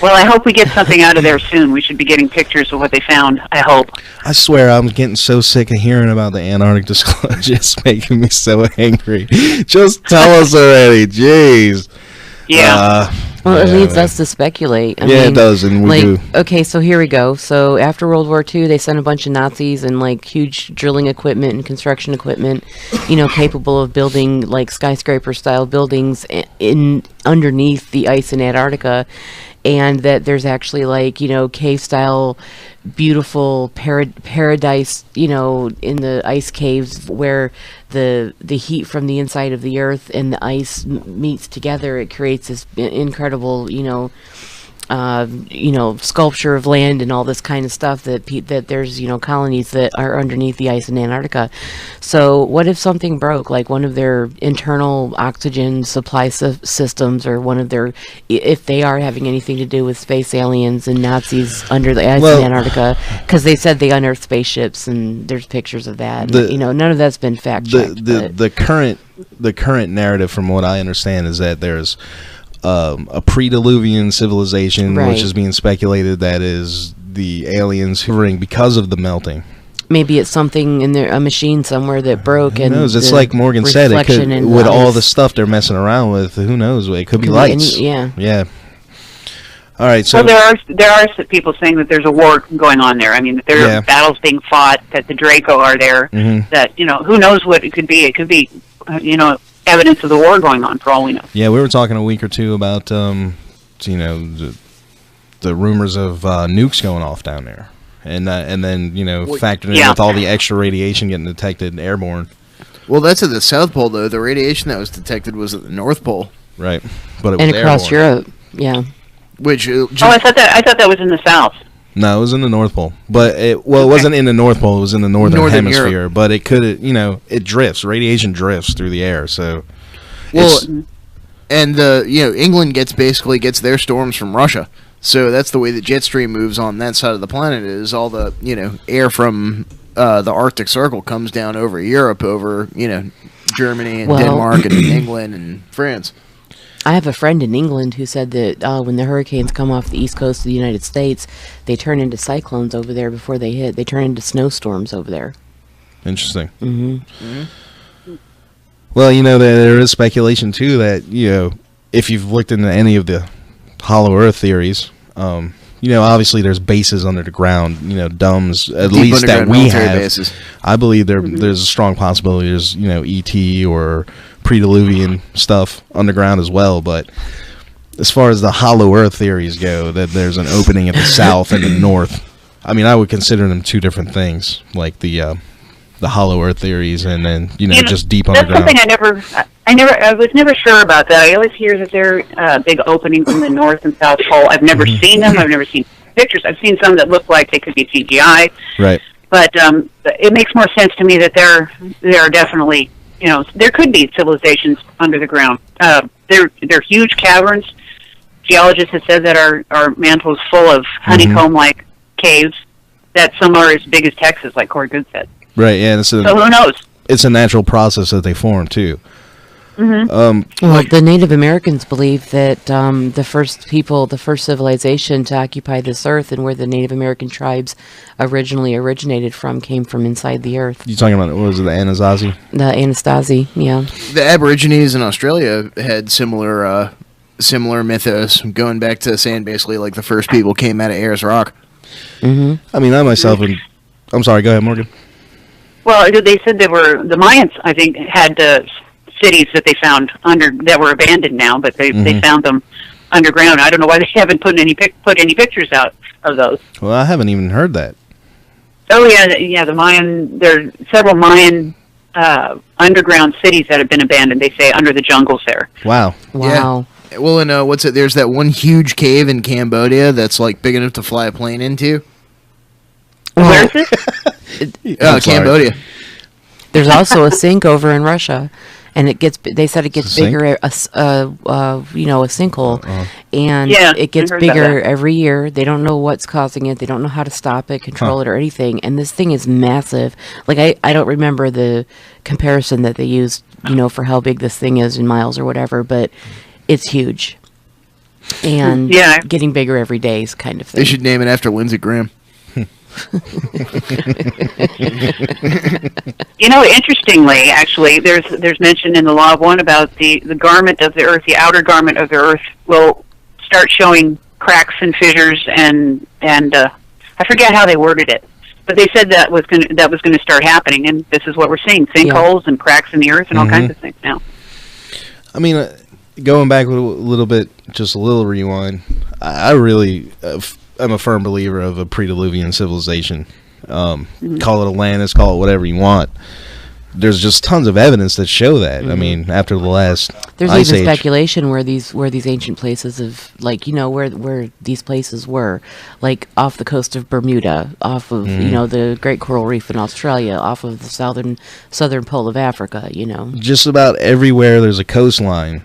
[SPEAKER 5] Well, I hope we get something out of there soon. We should be getting pictures of what they found, I hope.
[SPEAKER 2] I swear, I'm getting so sick of hearing about the Antarctic disclosure. It's making me so angry. Just tell us already. Jeez.
[SPEAKER 5] Yeah.
[SPEAKER 4] Well, it leads us to speculate. I
[SPEAKER 2] mean,
[SPEAKER 4] it
[SPEAKER 2] does, and we do.
[SPEAKER 4] Okay, so here we go. So after World War II, they sent a bunch of Nazis and huge drilling equipment and construction equipment, capable of building skyscraper-style buildings underneath the ice in Antarctica. And that there's actually cave-style, beautiful paradise, in the ice caves where the heat from the inside of the earth and the ice meets together. It creates this incredible, sculpture of land and all this kind of stuff that there's, colonies that are underneath the ice in Antarctica. So what if something broke, like one of their internal oxygen supply systems, or if they are having anything to do with space aliens and Nazis under the ice in Antarctica, because they said they unearthed spaceships and there's pictures of that. None of that's been fact checked.
[SPEAKER 2] The current narrative, from what I understand, is that there's a pre-Diluvian civilization, which is being speculated that is the aliens hovering because of the melting.
[SPEAKER 4] Maybe it's something in a machine somewhere that broke. Who
[SPEAKER 2] knows? It's like Morgan said, it could, with all the stuff they're messing around with, who knows? It could be lights.
[SPEAKER 4] Yeah.
[SPEAKER 2] All right. So
[SPEAKER 5] there are people saying that there's a war going on there. I mean, that there are battles being fought, that the Draco are there. That who knows what it could be? It could be evidence of the war going on, for all we know. Yeah,
[SPEAKER 2] we were talking a week or two about the rumors of nukes going off down there, and then factoring in with all the extra radiation getting detected airborne.
[SPEAKER 3] Well, that's at the South Pole, though. The radiation that was detected was at the North Pole,
[SPEAKER 2] right? But it was
[SPEAKER 4] across Europe,
[SPEAKER 3] Which
[SPEAKER 5] I thought that was in the South.
[SPEAKER 2] No, it was in the North Pole, but it wasn't in the North Pole. It was in the northern hemisphere. Europe. But it could, it drifts. Radiation drifts through the air. So,
[SPEAKER 3] and England gets their storms from Russia. So that's the way the jet stream moves on that side of the planet. Is all the air from the Arctic Circle comes down over Europe, over Germany and Denmark and England and France.
[SPEAKER 4] I have a friend in England who said that when the hurricanes come off the east coast of the United States, they turn into cyclones over there before they hit. They turn into snowstorms over there.
[SPEAKER 2] Interesting. Well, there is speculation, too, that, if you've looked into any of the hollow earth theories, obviously there's bases under the ground, DUMBs, at
[SPEAKER 3] Deep
[SPEAKER 2] least that we have.
[SPEAKER 3] Bases.
[SPEAKER 2] I believe there's a strong possibility there's, ET or pre-Diluvian stuff underground as well. But as far as the hollow earth theories go, that there's an opening at the south and the north, I mean, I would consider them two different things. Like the the hollow earth theories, and then just deep
[SPEAKER 5] that's
[SPEAKER 2] underground.
[SPEAKER 5] something I was never sure about that. I always hear that there are big openings in the North and South Pole. I've never seen them. I've never seen pictures. I've seen some that look like they could be CGI.
[SPEAKER 2] Right.
[SPEAKER 5] But it makes more sense to me that there are definitely, there could be civilizations under the ground. They're huge caverns. Geologists have said that our mantle is full of honeycomb-like caves, that some are as big as Texas, like Corey Good said.
[SPEAKER 2] Right, yeah.
[SPEAKER 5] So who knows?
[SPEAKER 2] It's a natural process that they form, too.
[SPEAKER 4] Well, the Native Americans believe that the first civilization to occupy this earth and where the Native American tribes originally originated from came from inside the earth.
[SPEAKER 2] You talking about, what was it, the Anasazi?
[SPEAKER 4] The Anasazi, yeah.
[SPEAKER 3] The Aborigines in Australia had similar mythos, going back to saying basically like the first people came out of Ayers Rock.
[SPEAKER 4] Mm-hmm.
[SPEAKER 2] I mean, I myself, I'm sorry, go ahead, Morgan.
[SPEAKER 5] Well, they said the Mayans, I think, had cities that they found that were abandoned now, but they found them underground. I don't know why they haven't put any pictures out of those.
[SPEAKER 2] Well, I haven't even heard that.
[SPEAKER 5] Oh yeah, the Mayan. There are several Mayan underground cities that have been abandoned. They say under the jungles there.
[SPEAKER 2] Wow.
[SPEAKER 4] Wow.
[SPEAKER 3] Yeah. Well, and what's it? There's that one huge cave in Cambodia that's like big enough to fly a plane into.
[SPEAKER 5] Where is this?
[SPEAKER 3] Cambodia.
[SPEAKER 4] There's also a sink over in Russia, and they said it gets bigger, a sinkhole, and it gets bigger every year. They don't know what's causing it. They don't know how to stop it, control it, or anything. And this thing is massive. Like I don't remember the comparison that they used, for how big this thing is in miles or whatever, but it's huge, and getting bigger every day is kind of thing.
[SPEAKER 3] They should name it after Lindsey Graham.
[SPEAKER 5] Interestingly, actually, there's mention in the Law of One about the garment of the earth, the outer garment of the earth will start showing cracks and fissures, and I forget how they worded it, but they said that was going to start happening, and this is what we're seeing: sinkholes and cracks in the earth and all kinds of things now.
[SPEAKER 2] I mean, going back a little bit, just a little rewind. I really. I'm a firm believer of a pre-Diluvian civilization. Call it Atlantis, call it whatever you want. There's just tons of evidence that show that. I mean, after the last
[SPEAKER 4] there's
[SPEAKER 2] ice
[SPEAKER 4] even
[SPEAKER 2] age.
[SPEAKER 4] speculation where these ancient places of where these places were, like off the coast of Bermuda, off of the Great Coral Reef in Australia, off of the southern pole of Africa.
[SPEAKER 2] Just about everywhere there's a coastline.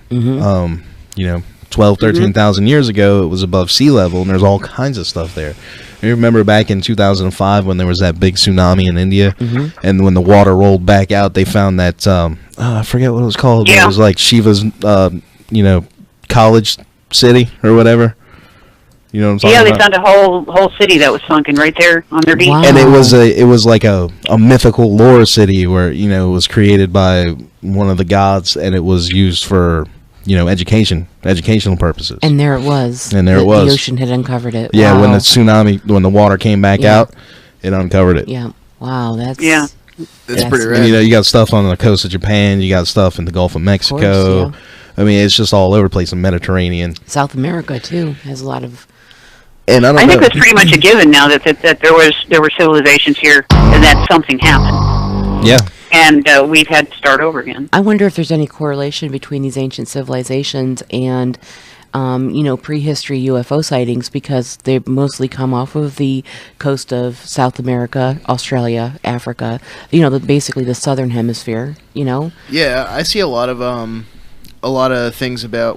[SPEAKER 2] 12, 13,000 years ago, it was above sea level, and there's all kinds of stuff there. You remember back in 2005 when there was that big tsunami in India, and when the water rolled back out, they found that, I forget what it was called. Yeah. It was like Shiva's, college city or whatever. You know what I'm talking about?
[SPEAKER 5] Yeah, they found a whole city that was sunken right there on their beach.
[SPEAKER 4] Wow.
[SPEAKER 2] And it was like a mythical lore city where, it was created by one of the gods, and it was used for... educational purposes.
[SPEAKER 4] And there it was. The ocean had uncovered it.
[SPEAKER 2] Yeah,
[SPEAKER 4] wow.
[SPEAKER 2] when the water came back out, it uncovered it.
[SPEAKER 4] Yeah. Wow, that's
[SPEAKER 3] pretty rad.
[SPEAKER 2] You got stuff on the coast of Japan, you got stuff in the Gulf of Mexico.
[SPEAKER 4] Of course,
[SPEAKER 2] I mean, it's just all over the place in the Mediterranean.
[SPEAKER 4] South America too has a lot of.
[SPEAKER 2] And I
[SPEAKER 5] think that's pretty much a given now that there were civilizations here and that something happened.
[SPEAKER 2] Yeah.
[SPEAKER 5] And we've had to start over again.
[SPEAKER 4] I wonder if there's any correlation between these ancient civilizations and, prehistory UFO sightings, because they mostly come off of the coast of South America, Australia, Africa. Basically the southern hemisphere.
[SPEAKER 3] Yeah, I see a lot of things about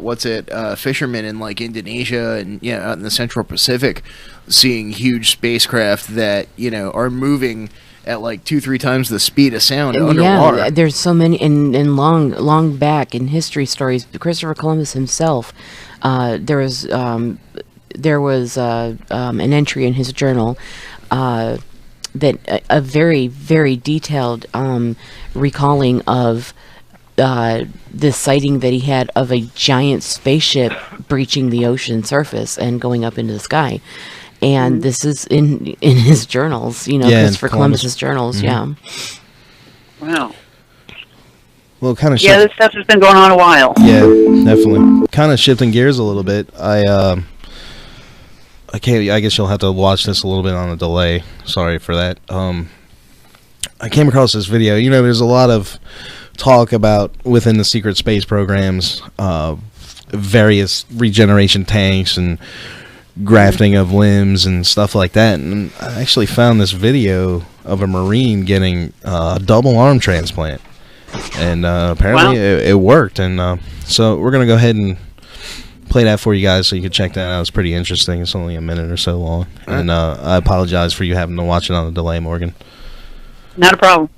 [SPEAKER 3] fishermen in like Indonesia and out in the Central Pacific, seeing huge spacecraft that are moving at like 2-3 times the speed of sound underwater.
[SPEAKER 4] Yeah, there's so many, and long back in history stories, Christopher Columbus himself, there was an entry in his journal that a very, very detailed recalling of this sighting that he had of a giant spaceship breaching the ocean surface and going up into the sky. And this is in his journals, Christopher Columbus's journals, yeah.
[SPEAKER 5] Wow.
[SPEAKER 2] Well, kind of.
[SPEAKER 5] Yeah, this stuff has been going on a while.
[SPEAKER 2] Yeah, definitely. Kind of shifting gears a little bit. I guess you'll have to watch this a little bit on a delay. Sorry for that. I came across this video. You know, there's a lot of talk about within the secret space programs, various regeneration tanks and grafting of limbs and stuff like that. And I actually found this video of a Marine getting a double arm transplant, and apparently it worked. And so we're gonna go ahead and play that for you guys so you can check that out. It's pretty interesting. It's only a minute or so long, and I apologize for you having to watch it on a delay, Morgan.
[SPEAKER 5] Not a problem.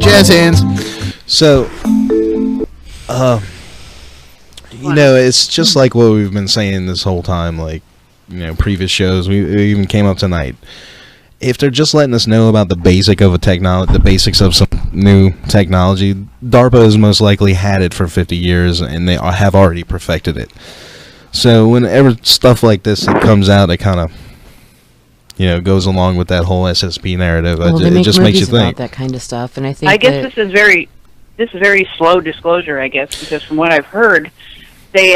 [SPEAKER 3] Jazz hands.
[SPEAKER 2] So, you know, it's just like what we've been saying this whole time, like, you know, previous shows. We even came up tonight. If they're just letting us know about the basic of the basics of some new technology, DARPA has most likely had it for 50 years, and they have already perfected it. So whenever stuff like this comes out, it kind of, you know, goes along with that whole SSP narrative.
[SPEAKER 4] Well,
[SPEAKER 2] it just makes you think
[SPEAKER 4] that kind of stuff, and I think
[SPEAKER 5] this is very slow disclosure, I guess, because from what I've heard, they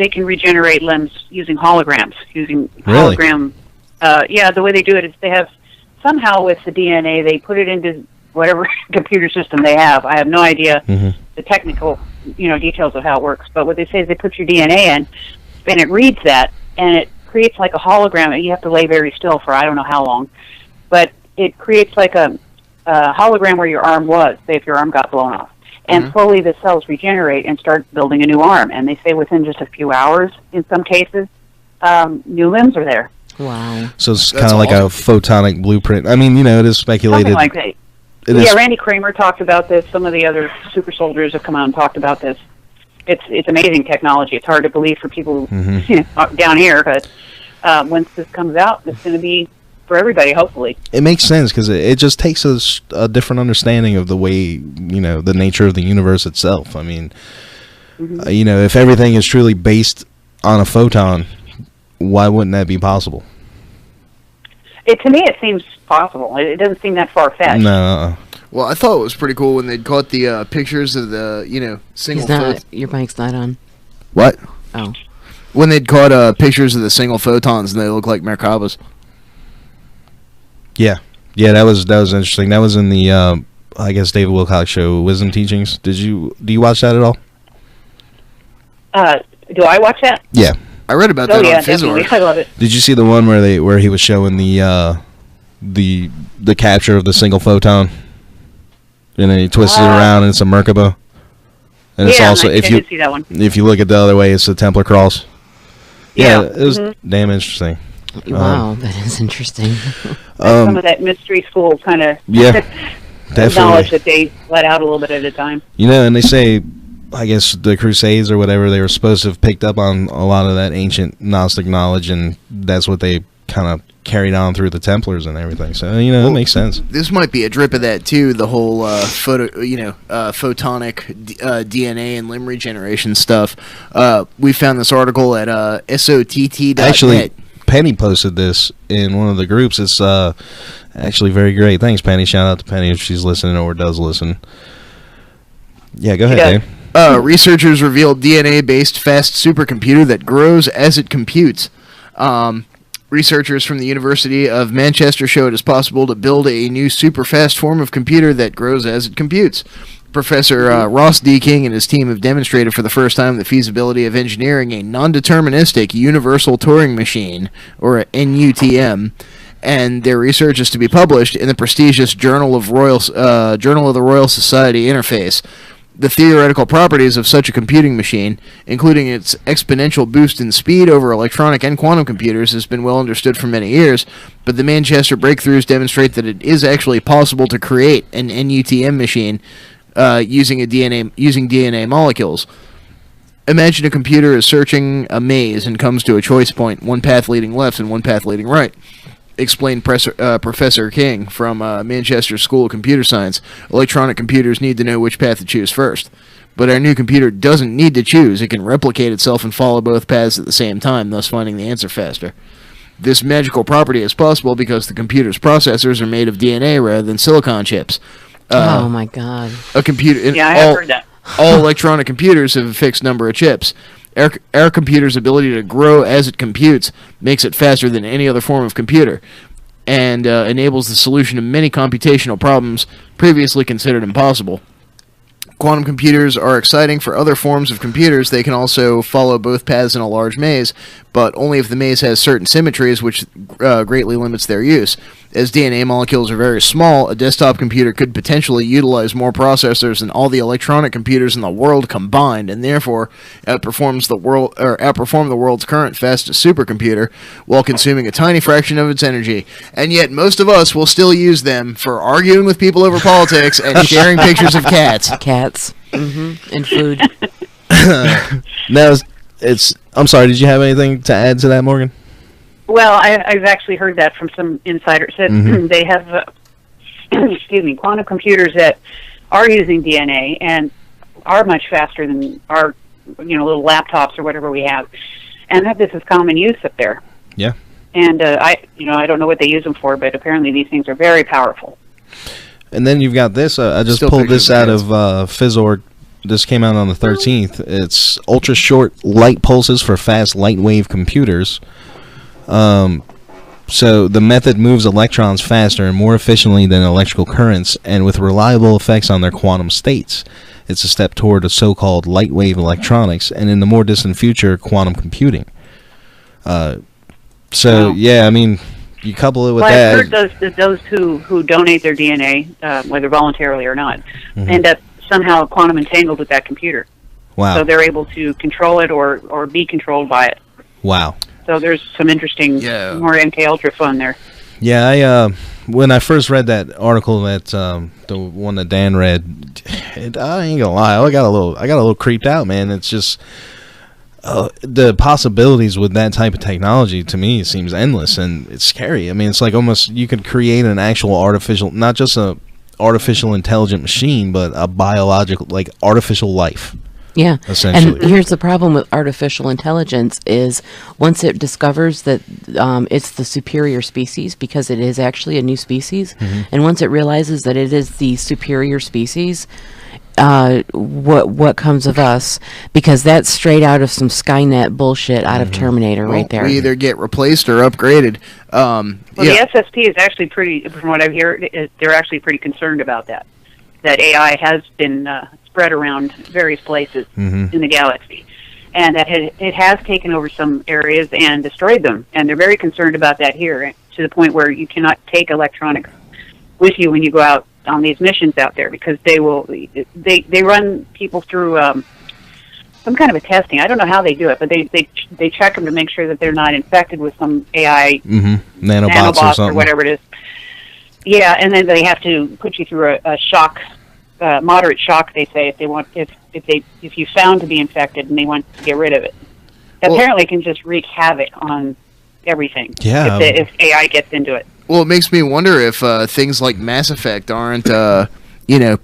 [SPEAKER 5] can regenerate limbs using holograms, using hologram. Yeah, the way they do it is they have somehow with the DNA they put it into whatever computer system they have. I have no idea the technical, you know, details of how it works, but what they say is they put your DNA in, and it reads that, and it creates like a hologram. You have to lay very still for I don't know how long, but it creates like a hologram where your arm was, say if your arm got blown off. And slowly the cells regenerate and start building a new arm. And they say within just a few hours, in some cases, new limbs are there.
[SPEAKER 4] Wow.
[SPEAKER 2] so. It's kind of like a photonic blueprint. I mean, you know, it is speculated.
[SPEAKER 5] Something like that. Yeah, Randy Kramer talked about this. Some of the other super soldiers have come out and talked about this. It's amazing technology. It's hard to believe for people you know, down here, but once this comes out, it's going to be for everybody, hopefully.
[SPEAKER 2] It makes sense because it just takes us a different understanding of the way, you know, the nature of the universe itself. I mean, you know, if everything is truly based on a photon, why wouldn't that be possible?
[SPEAKER 5] To me, it seems possible. It doesn't seem that far-fetched.
[SPEAKER 2] No.
[SPEAKER 3] Well, I thought it was pretty cool when they'd caught the pictures of the, you know, single.
[SPEAKER 4] Your mic's not on.
[SPEAKER 3] What?
[SPEAKER 4] Oh.
[SPEAKER 3] When they'd caught pictures of the single photons and they look like Merkabas.
[SPEAKER 2] Yeah, that was interesting. That was in the I guess David Wilcox show, Wisdom Teachings. Do you watch that at all?
[SPEAKER 5] Do I watch that?
[SPEAKER 2] Yeah,
[SPEAKER 3] I read about that on
[SPEAKER 5] definitely. I love it.
[SPEAKER 2] Did you see the one where he was showing the capture of the single photon, and then he twists it around and it's a Merkaba, and it's also
[SPEAKER 5] I did see that one.
[SPEAKER 2] If you look at the other way, it's the Templar cross. Yeah, it was damn interesting.
[SPEAKER 4] Wow, that is interesting.
[SPEAKER 5] Some of that mystery school kind of knowledge that they let out a little bit at a time.
[SPEAKER 2] You know, and they say, I guess the Crusades or whatever, they were supposed to have picked up on a lot of that ancient Gnostic knowledge, and that's what they kind of carried on through the Templars and everything. So, you know, it makes sense.
[SPEAKER 3] This might be a drip of that too. The whole photonic DNA and limb regeneration stuff. We found this article at SOTT.net.
[SPEAKER 2] Actually, Penny posted this in one of the groups. It's actually very great. Thanks, Penny. Shout out to Penny if she's listening or does listen. Yeah, go ahead, Dave.
[SPEAKER 3] Researchers revealed DNA-based fast supercomputer that grows as it computes. Researchers from the University of Manchester showed it's possible to build a new super-fast form of computer that grows as it computes. Professor Ross D. King and his team have demonstrated for the first time the feasibility of engineering a non-deterministic universal Turing machine, or a NUTM, and their research is to be published in the prestigious Journal of the Royal Society Interface. The theoretical properties of such a computing machine, including its exponential boost in speed over electronic and quantum computers, has been well understood for many years, but the Manchester breakthroughs demonstrate that it is actually possible to create an NUTM machine using DNA molecules. Imagine a computer is searching a maze and comes to a choice point, one path leading left and one path leading right. Explained Professor King from Manchester School of Computer Science. Electronic computers need to know which path to choose first. But our new computer doesn't need to choose. It can replicate itself and follow both paths at the same time, thus finding the answer faster. This magical property is possible because the computer's processors are made of DNA rather than silicon chips.
[SPEAKER 4] Oh my God!
[SPEAKER 3] A computer.
[SPEAKER 5] Yeah, I have heard that.
[SPEAKER 3] All electronic computers have a fixed number of chips. Our computer's ability to grow as it computes makes it faster than any other form of computer, and enables the solution of many computational problems previously considered impossible. Quantum computers are exciting for other forms of computers. They can also follow both paths in a large maze, but only if the maze has certain symmetries, which greatly limits their use. As DNA molecules are very small, a desktop computer could potentially utilize more processors than all the electronic computers in the world combined, and therefore outperform the world's current fastest supercomputer, while consuming a tiny fraction of its energy. And yet, most of us will still use them for arguing with people over politics and sharing pictures of cats.
[SPEAKER 4] Cats. Mm-hmm. And food.
[SPEAKER 2] Now, I'm sorry, did you have anything to add to that, Morgan?
[SPEAKER 5] Well, I've actually heard that from some insiders that they have, quantum computers that are using DNA and are much faster than our, little laptops or whatever we have, and that this is common use up there.
[SPEAKER 2] Yeah.
[SPEAKER 5] And I don't know what they use them for, but apparently these things are very powerful.
[SPEAKER 2] And then you've got this. I just
[SPEAKER 3] Still
[SPEAKER 2] pulled this out of
[SPEAKER 3] pictures
[SPEAKER 2] Fizzorg. This came out on the 13th. It's ultra short light pulses for fast light wave computers. So the method moves electrons faster and more efficiently than electrical currents, and with reliable effects on their quantum states. It's a step toward a so-called light wave electronics, and in the more distant future, quantum computing. Yeah, I mean, you couple it with that.
[SPEAKER 5] I've heard those who donate their DNA, whether voluntarily or not, end up somehow quantum entangled with that computer.
[SPEAKER 2] Wow.
[SPEAKER 5] So they're able to control it or be controlled by it.
[SPEAKER 2] Wow.
[SPEAKER 5] So there's some interesting, more MK Ultra fun there.
[SPEAKER 2] Yeah, when I first read that article, that the one that Dan read, I ain't gonna lie, I got a little creeped out, man. It's just the possibilities with that type of technology, to me, seems endless, and it's scary. I mean, it's like almost you could create an actual artificial, not just a artificial intelligent machine, but a biological, like artificial life.
[SPEAKER 4] Yeah,
[SPEAKER 2] essentially.
[SPEAKER 4] And here's the problem with artificial intelligence is once it discovers that it's the superior species, because it is actually a new species, and once it realizes that it is the superior species, what comes of us? Because that's straight out of some Skynet bullshit out of Terminator right there.
[SPEAKER 3] We either get replaced or upgraded.
[SPEAKER 5] The SSP is actually pretty, from what I've heard, they're actually pretty concerned about that. That AI has been spread around various places in the galaxy, and that it has taken over some areas and destroyed them. And they're very concerned about that here, to the point where you cannot take electronics with you when you go out on these missions out there, because they run people through some kind of a testing. I don't know how they do it, but they check them to make sure that they're not infected with some AI
[SPEAKER 2] nanobots
[SPEAKER 5] or whatever it is. Yeah, and then they have to put you through a shock, moderate shock. They say if you found to be infected and they want to get rid of it. Apparently, it can just wreak havoc on everything.
[SPEAKER 2] Yeah,
[SPEAKER 5] if AI gets into it.
[SPEAKER 3] Well, it makes me wonder if things like Mass Effect aren't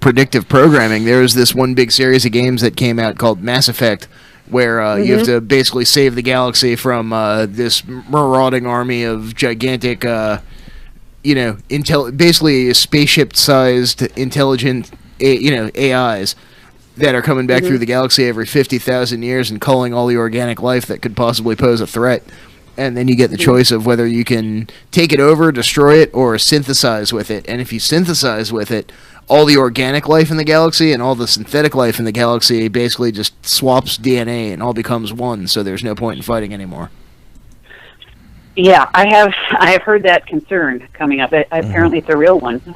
[SPEAKER 3] predictive programming. There was this one big series of games that came out called Mass Effect, where you have to basically save the galaxy from this marauding army of gigantic. Basically spaceship-sized intelligent, AIs that are coming back through the galaxy every 50,000 years and culling all the organic life that could possibly pose a threat. and then you get the choice of whether you can take it over, destroy it, or synthesize with it. And if you synthesize with it, all the organic life in the galaxy and all the synthetic life in the galaxy basically just swaps DNA and all becomes one, so there's no point in fighting anymore.
[SPEAKER 5] Yeah, I have heard that concern coming up. Apparently, it's a real one.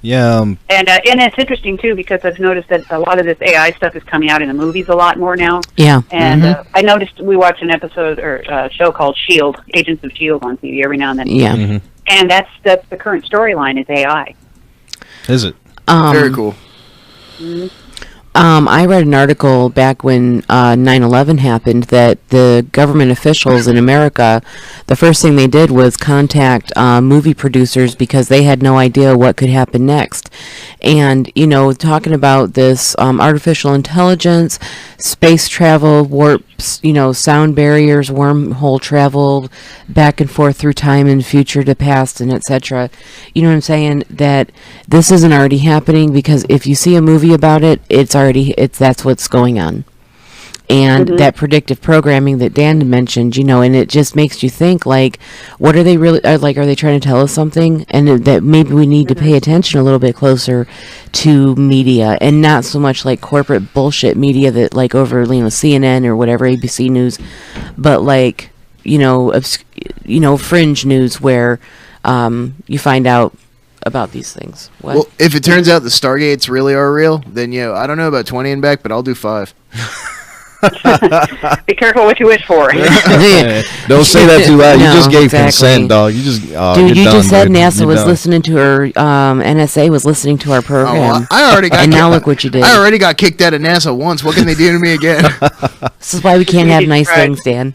[SPEAKER 2] Yeah.
[SPEAKER 5] And it's interesting too, because I've noticed that a lot of this AI stuff is coming out in the movies a lot more now.
[SPEAKER 4] Yeah.
[SPEAKER 5] And I noticed we watch an episode or show called Shield, Agents of Shield on TV every now and then.
[SPEAKER 4] Yeah.
[SPEAKER 5] And that's the current storyline is AI.
[SPEAKER 2] Is it?
[SPEAKER 3] Very cool.
[SPEAKER 4] I read an article back when 9/11 happened that the government officials in America, the first thing they did was contact movie producers because they had no idea what could happen next. And, you know, talking about this artificial intelligence, space travel, warps, you know, sound barriers, wormhole travel, back and forth through time and future to past and etc. You know what I'm saying? That this isn't already happening, because if you see a movie about it, that's what's going on. And that predictive programming that Dan mentioned, you know, and it just makes you think, like, what are they really, like, are they trying to tell us something? And that maybe we need to pay attention a little bit closer to media, and not so much like corporate bullshit media that, like, over, you know, CNN or whatever, ABC News, but like, you know, fringe news where you find out about these things. What?
[SPEAKER 3] Well, if it turns out the Stargates really are real, then, I don't know about 20 and back, but I'll do 5.
[SPEAKER 5] Be careful what you wish for.
[SPEAKER 2] Don't say that too loud. You just gave consent, dog. You just,
[SPEAKER 4] dude, you just said NASA
[SPEAKER 2] You're
[SPEAKER 4] was
[SPEAKER 2] done.
[SPEAKER 4] listening to our NSA was listening to our program.
[SPEAKER 3] I already got
[SPEAKER 4] and now look what you did.
[SPEAKER 3] I already got kicked out of NASA once. What can they do to me again?
[SPEAKER 4] This is why we can't have nice
[SPEAKER 5] Right.
[SPEAKER 4] things, Dan.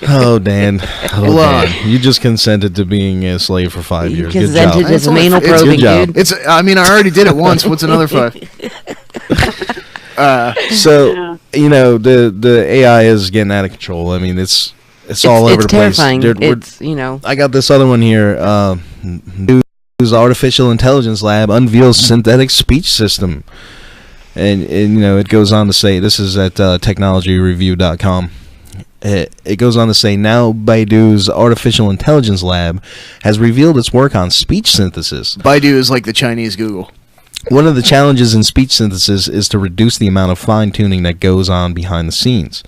[SPEAKER 2] Oh, Dan. Dan. You just consented to being a slave for 5
[SPEAKER 4] You
[SPEAKER 2] years. Good
[SPEAKER 4] consented
[SPEAKER 2] job.
[SPEAKER 4] to some anal
[SPEAKER 3] it's
[SPEAKER 4] probing,
[SPEAKER 2] good job.
[SPEAKER 4] dude.
[SPEAKER 3] I already did it once. What's another 5?
[SPEAKER 2] So, you know, the AI is getting out of control. I mean, it's all over the place.
[SPEAKER 4] Terrifying.
[SPEAKER 2] We're-
[SPEAKER 4] It's, you know.
[SPEAKER 2] I got this other one here. News Artificial Intelligence Lab unveils synthetic speech system. And you know, it goes on to say, this is at technologyreview.com. It goes on to say, now Baidu's Artificial Intelligence Lab has revealed its work on speech synthesis.
[SPEAKER 3] Baidu is like the Chinese Google.
[SPEAKER 2] One of the challenges in speech synthesis is to reduce the amount of fine-tuning that goes on behind the scenes.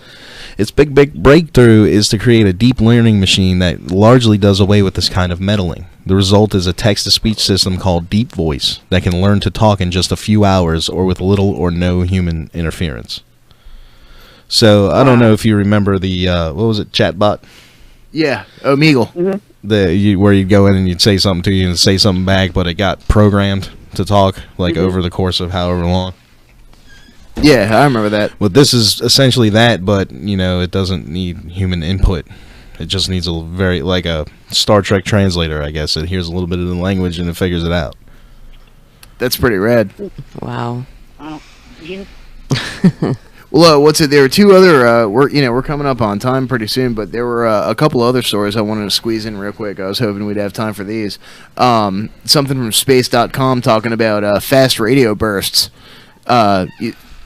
[SPEAKER 2] Its big breakthrough is to create a deep learning machine that largely does away with this kind of meddling. The result is a text-to-speech system called Deep Voice that can learn to talk in just a few hours or with little or no human interference. So, I don't know if you remember the, what was it, chatbot?
[SPEAKER 3] Yeah, Omegle.
[SPEAKER 2] Where you'd go in and you'd say something to you and say something back, but it got programmed to talk, like, over the course of however long.
[SPEAKER 3] Yeah, I remember that.
[SPEAKER 2] Well, this is essentially that, but, you know, it doesn't need human input. It just needs a very, like a Star Trek translator, I guess. It hears a little bit of the language and it figures it out.
[SPEAKER 3] That's pretty rad.
[SPEAKER 4] Wow.
[SPEAKER 3] Well, what's it? There were two other. We're coming up on time pretty soon, but there were a couple other stories I wanted to squeeze in real quick. I was hoping we'd have time for these. Something from space.com talking about fast radio bursts.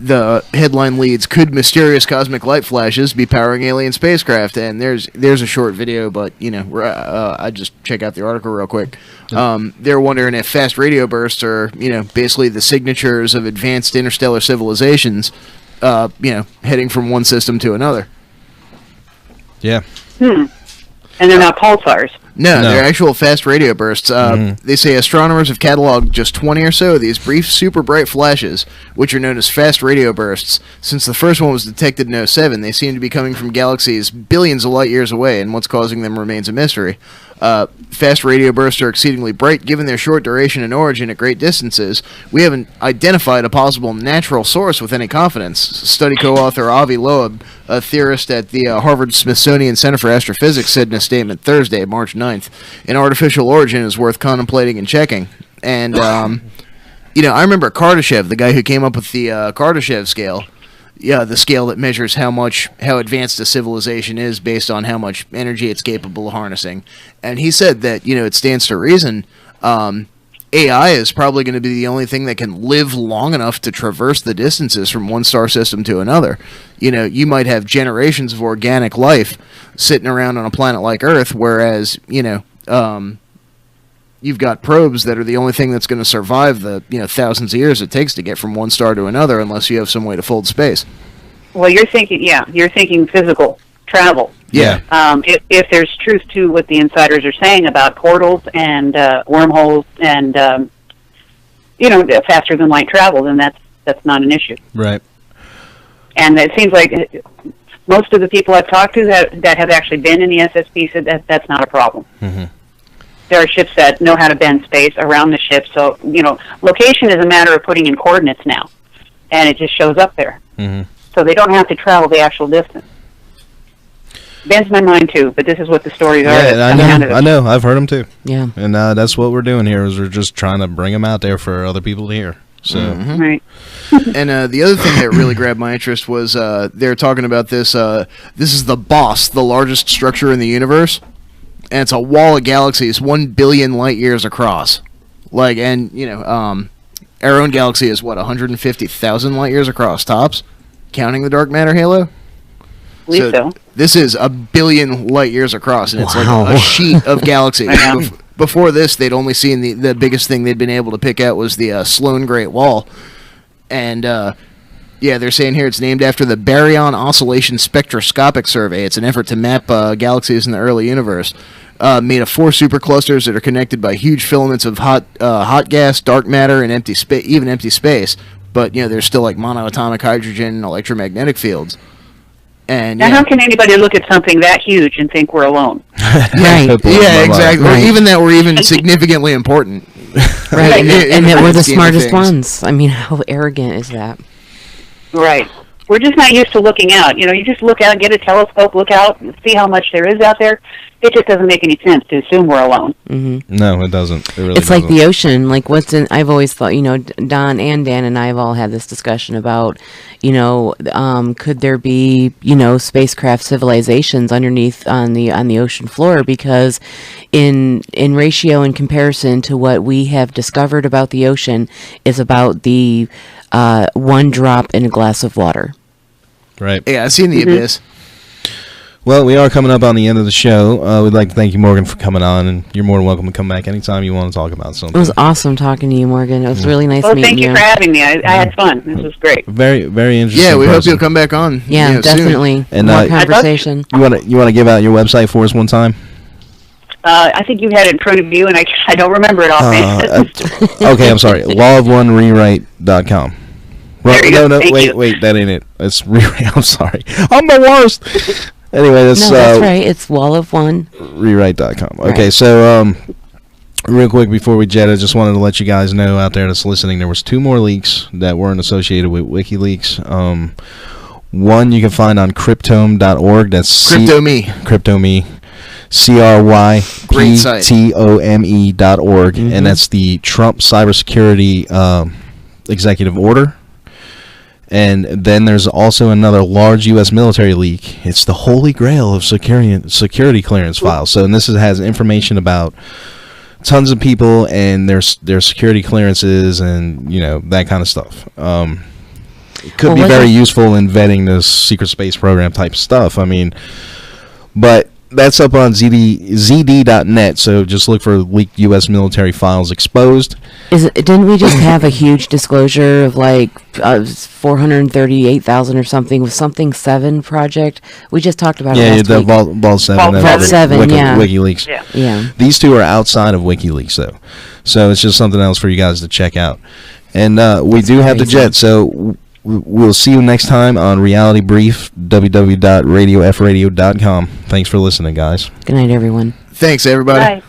[SPEAKER 3] The headline leads, could mysterious cosmic light flashes be powering alien spacecraft? And there's a short video, but I just check out the article real quick. They're wondering if fast radio bursts are basically the signatures of advanced interstellar civilizations, heading from one system to another.
[SPEAKER 2] Yeah.
[SPEAKER 5] And they're not pulsars.
[SPEAKER 3] No, they're actual fast radio bursts. They say astronomers have cataloged just 20 or so of these brief, super bright flashes, which are known as fast radio bursts. Since the first one was detected in '07, they seem to be coming from galaxies billions of light years away, and what's causing them remains a mystery. Fast radio bursts are exceedingly bright given their short duration and origin at great distances. We haven't identified a possible natural source with any confidence. Study co-author Avi Loeb, a theorist at the Harvard-Smithsonian Center for Astrophysics, said in a statement Thursday, March 9th, an artificial origin is worth contemplating and checking. And, I remember Kardashev, the guy who came up with the Kardashev scale. Yeah, the scale that measures how advanced a civilization is based on how much energy it's capable of harnessing. And he said that, it stands to reason, AI is probably going to be the only thing that can live long enough to traverse the distances from one star system to another. You know, you might have generations of organic life sitting around on a planet like Earth, whereas, you know, you've got probes that are the only thing that's going to survive the, you know, thousands of years it takes to get from one star to another, unless you have some way to fold space.
[SPEAKER 5] Well, you're thinking physical travel.
[SPEAKER 3] Yeah.
[SPEAKER 5] If there's truth to what the insiders are saying about portals and wormholes and you know, faster than light travel, then that's not an issue.
[SPEAKER 2] Right.
[SPEAKER 5] And it seems like most of the people I've talked to that have actually been in the SSP said that that's not a problem.
[SPEAKER 2] Mm-hmm.
[SPEAKER 5] There are ships that know how to bend space around the ship, so you know, location is a matter of putting in coordinates now, and it just shows up there.
[SPEAKER 2] Mm-hmm.
[SPEAKER 5] So they don't have to travel the actual distance. Bends my mind too, but this is what the stories are.
[SPEAKER 2] Yeah, I know. I've heard them too.
[SPEAKER 4] Yeah.
[SPEAKER 2] And that's what we're doing here, is we're just trying to bring them out there for other people to hear. So.
[SPEAKER 3] Mm-hmm.
[SPEAKER 5] Right.
[SPEAKER 3] And the other thing that really grabbed my interest was they're talking about this. This is the boss, the largest structure in the universe, and it's a wall of galaxies 1 billion light years across. Like, and you know, our own galaxy is what, 150,000 light years across tops, counting the dark matter halo.
[SPEAKER 5] So
[SPEAKER 3] this is 1 billion light years across, and it's like
[SPEAKER 2] Wow.
[SPEAKER 3] a sheet of galaxies. Before this, they'd only seen the biggest thing they'd been able to pick out was the Sloan Great Wall. And, yeah, they're saying here it's named after the Baryon Oscillation Spectroscopic Survey. It's an effort to map galaxies in the early universe. Made of 4 superclusters that are connected by huge filaments of hot gas, dark matter, and empty space. But, you know, there's still, like, monoatomic hydrogen and electromagnetic fields. And,
[SPEAKER 5] now, how can anybody look at something that huge and think we're alone?
[SPEAKER 4] Right.
[SPEAKER 3] Yeah, exactly.
[SPEAKER 4] Right.
[SPEAKER 3] Or even that we're even significantly important.
[SPEAKER 4] Right. And that we're the
[SPEAKER 3] Scheme of
[SPEAKER 4] smartest
[SPEAKER 3] things.
[SPEAKER 4] ones. I mean, how arrogant is that?
[SPEAKER 5] Right. We're just not used to looking out. You know, you just look out, get a telescope, look out, and see how much there is out there. It just doesn't make any sense to assume we're alone.
[SPEAKER 4] Mm-hmm.
[SPEAKER 2] No, it doesn't. It really
[SPEAKER 4] It's like
[SPEAKER 2] doesn't.
[SPEAKER 4] the ocean. Like, what's in? I've always thought, you know, Don and Dan and I have all had this discussion about, you know, could there be, you know, spacecraft civilizations underneath on the ocean floor? Because in ratio in comparison to what we have discovered about the ocean is about the one drop in a glass of water.
[SPEAKER 2] Right.
[SPEAKER 3] Yeah, I've seen the abyss.
[SPEAKER 2] Well, we are coming up on the end of the show. We'd like to thank you, Morgan, for coming on, and you're more than welcome to come back anytime you want to talk about something.
[SPEAKER 4] It was awesome talking to you, Morgan. It was really nice
[SPEAKER 5] Well,
[SPEAKER 4] meeting
[SPEAKER 5] thank you for having me. I had fun. This was great.
[SPEAKER 2] Very, very interesting.
[SPEAKER 3] Yeah, we hope
[SPEAKER 2] person.
[SPEAKER 3] you'll come back on.
[SPEAKER 4] Yeah,
[SPEAKER 3] you know, soon.
[SPEAKER 4] definitely.
[SPEAKER 2] And,
[SPEAKER 4] more
[SPEAKER 2] I'd love
[SPEAKER 4] conversation.
[SPEAKER 2] You want to give out your website for us one time?
[SPEAKER 5] I think you had it in front of you, and I don't remember it offhand.
[SPEAKER 2] Okay, I'm sorry. Lawofonerewrite.com.
[SPEAKER 5] There you go.
[SPEAKER 2] No,
[SPEAKER 5] Thank you.
[SPEAKER 2] wait, that ain't it. It's rewrite. I'm sorry. I'm the worst. Anyway,
[SPEAKER 4] No, that's right. It's Wall of One.
[SPEAKER 2] Rewrite.com. Okay,
[SPEAKER 4] Right.
[SPEAKER 2] so real quick before we jet, I just wanted to let you guys know out there that's listening, there was 2 more leaks that weren't associated with WikiLeaks. One you can find on cryptome.org. That's
[SPEAKER 3] CryptoMe.
[SPEAKER 2] CryptoMe.
[SPEAKER 3] Great site.
[SPEAKER 2] Cryptome.org, and that's the Trump cybersecurity executive order. And then there's also another large U.S. military leak. It's the holy grail of security clearance files. So, and this has information about tons of people and their security clearances and, you know, that kind of stuff. It could be very useful in vetting this secret space program type stuff. I mean, but that's up on ZD.net, so just look for leaked U.S. military files exposed.
[SPEAKER 4] Didn't we just have a huge disclosure of like 438,000 or something with something 7 project? We just talked about it last
[SPEAKER 2] the
[SPEAKER 4] week.
[SPEAKER 2] Vault 7.
[SPEAKER 5] Vault
[SPEAKER 4] 7, yeah.
[SPEAKER 2] WikiLeaks.
[SPEAKER 5] Yeah.
[SPEAKER 4] Yeah.
[SPEAKER 2] These 2 are outside of WikiLeaks, though. So it's just something else for you guys to check out. And we do have the
[SPEAKER 4] crazy.
[SPEAKER 2] jet, so we'll see you next time on Reality Brief, www.radiofradio.com. Thanks for listening, guys.
[SPEAKER 4] Good night, everyone.
[SPEAKER 3] Thanks, everybody.
[SPEAKER 5] Bye.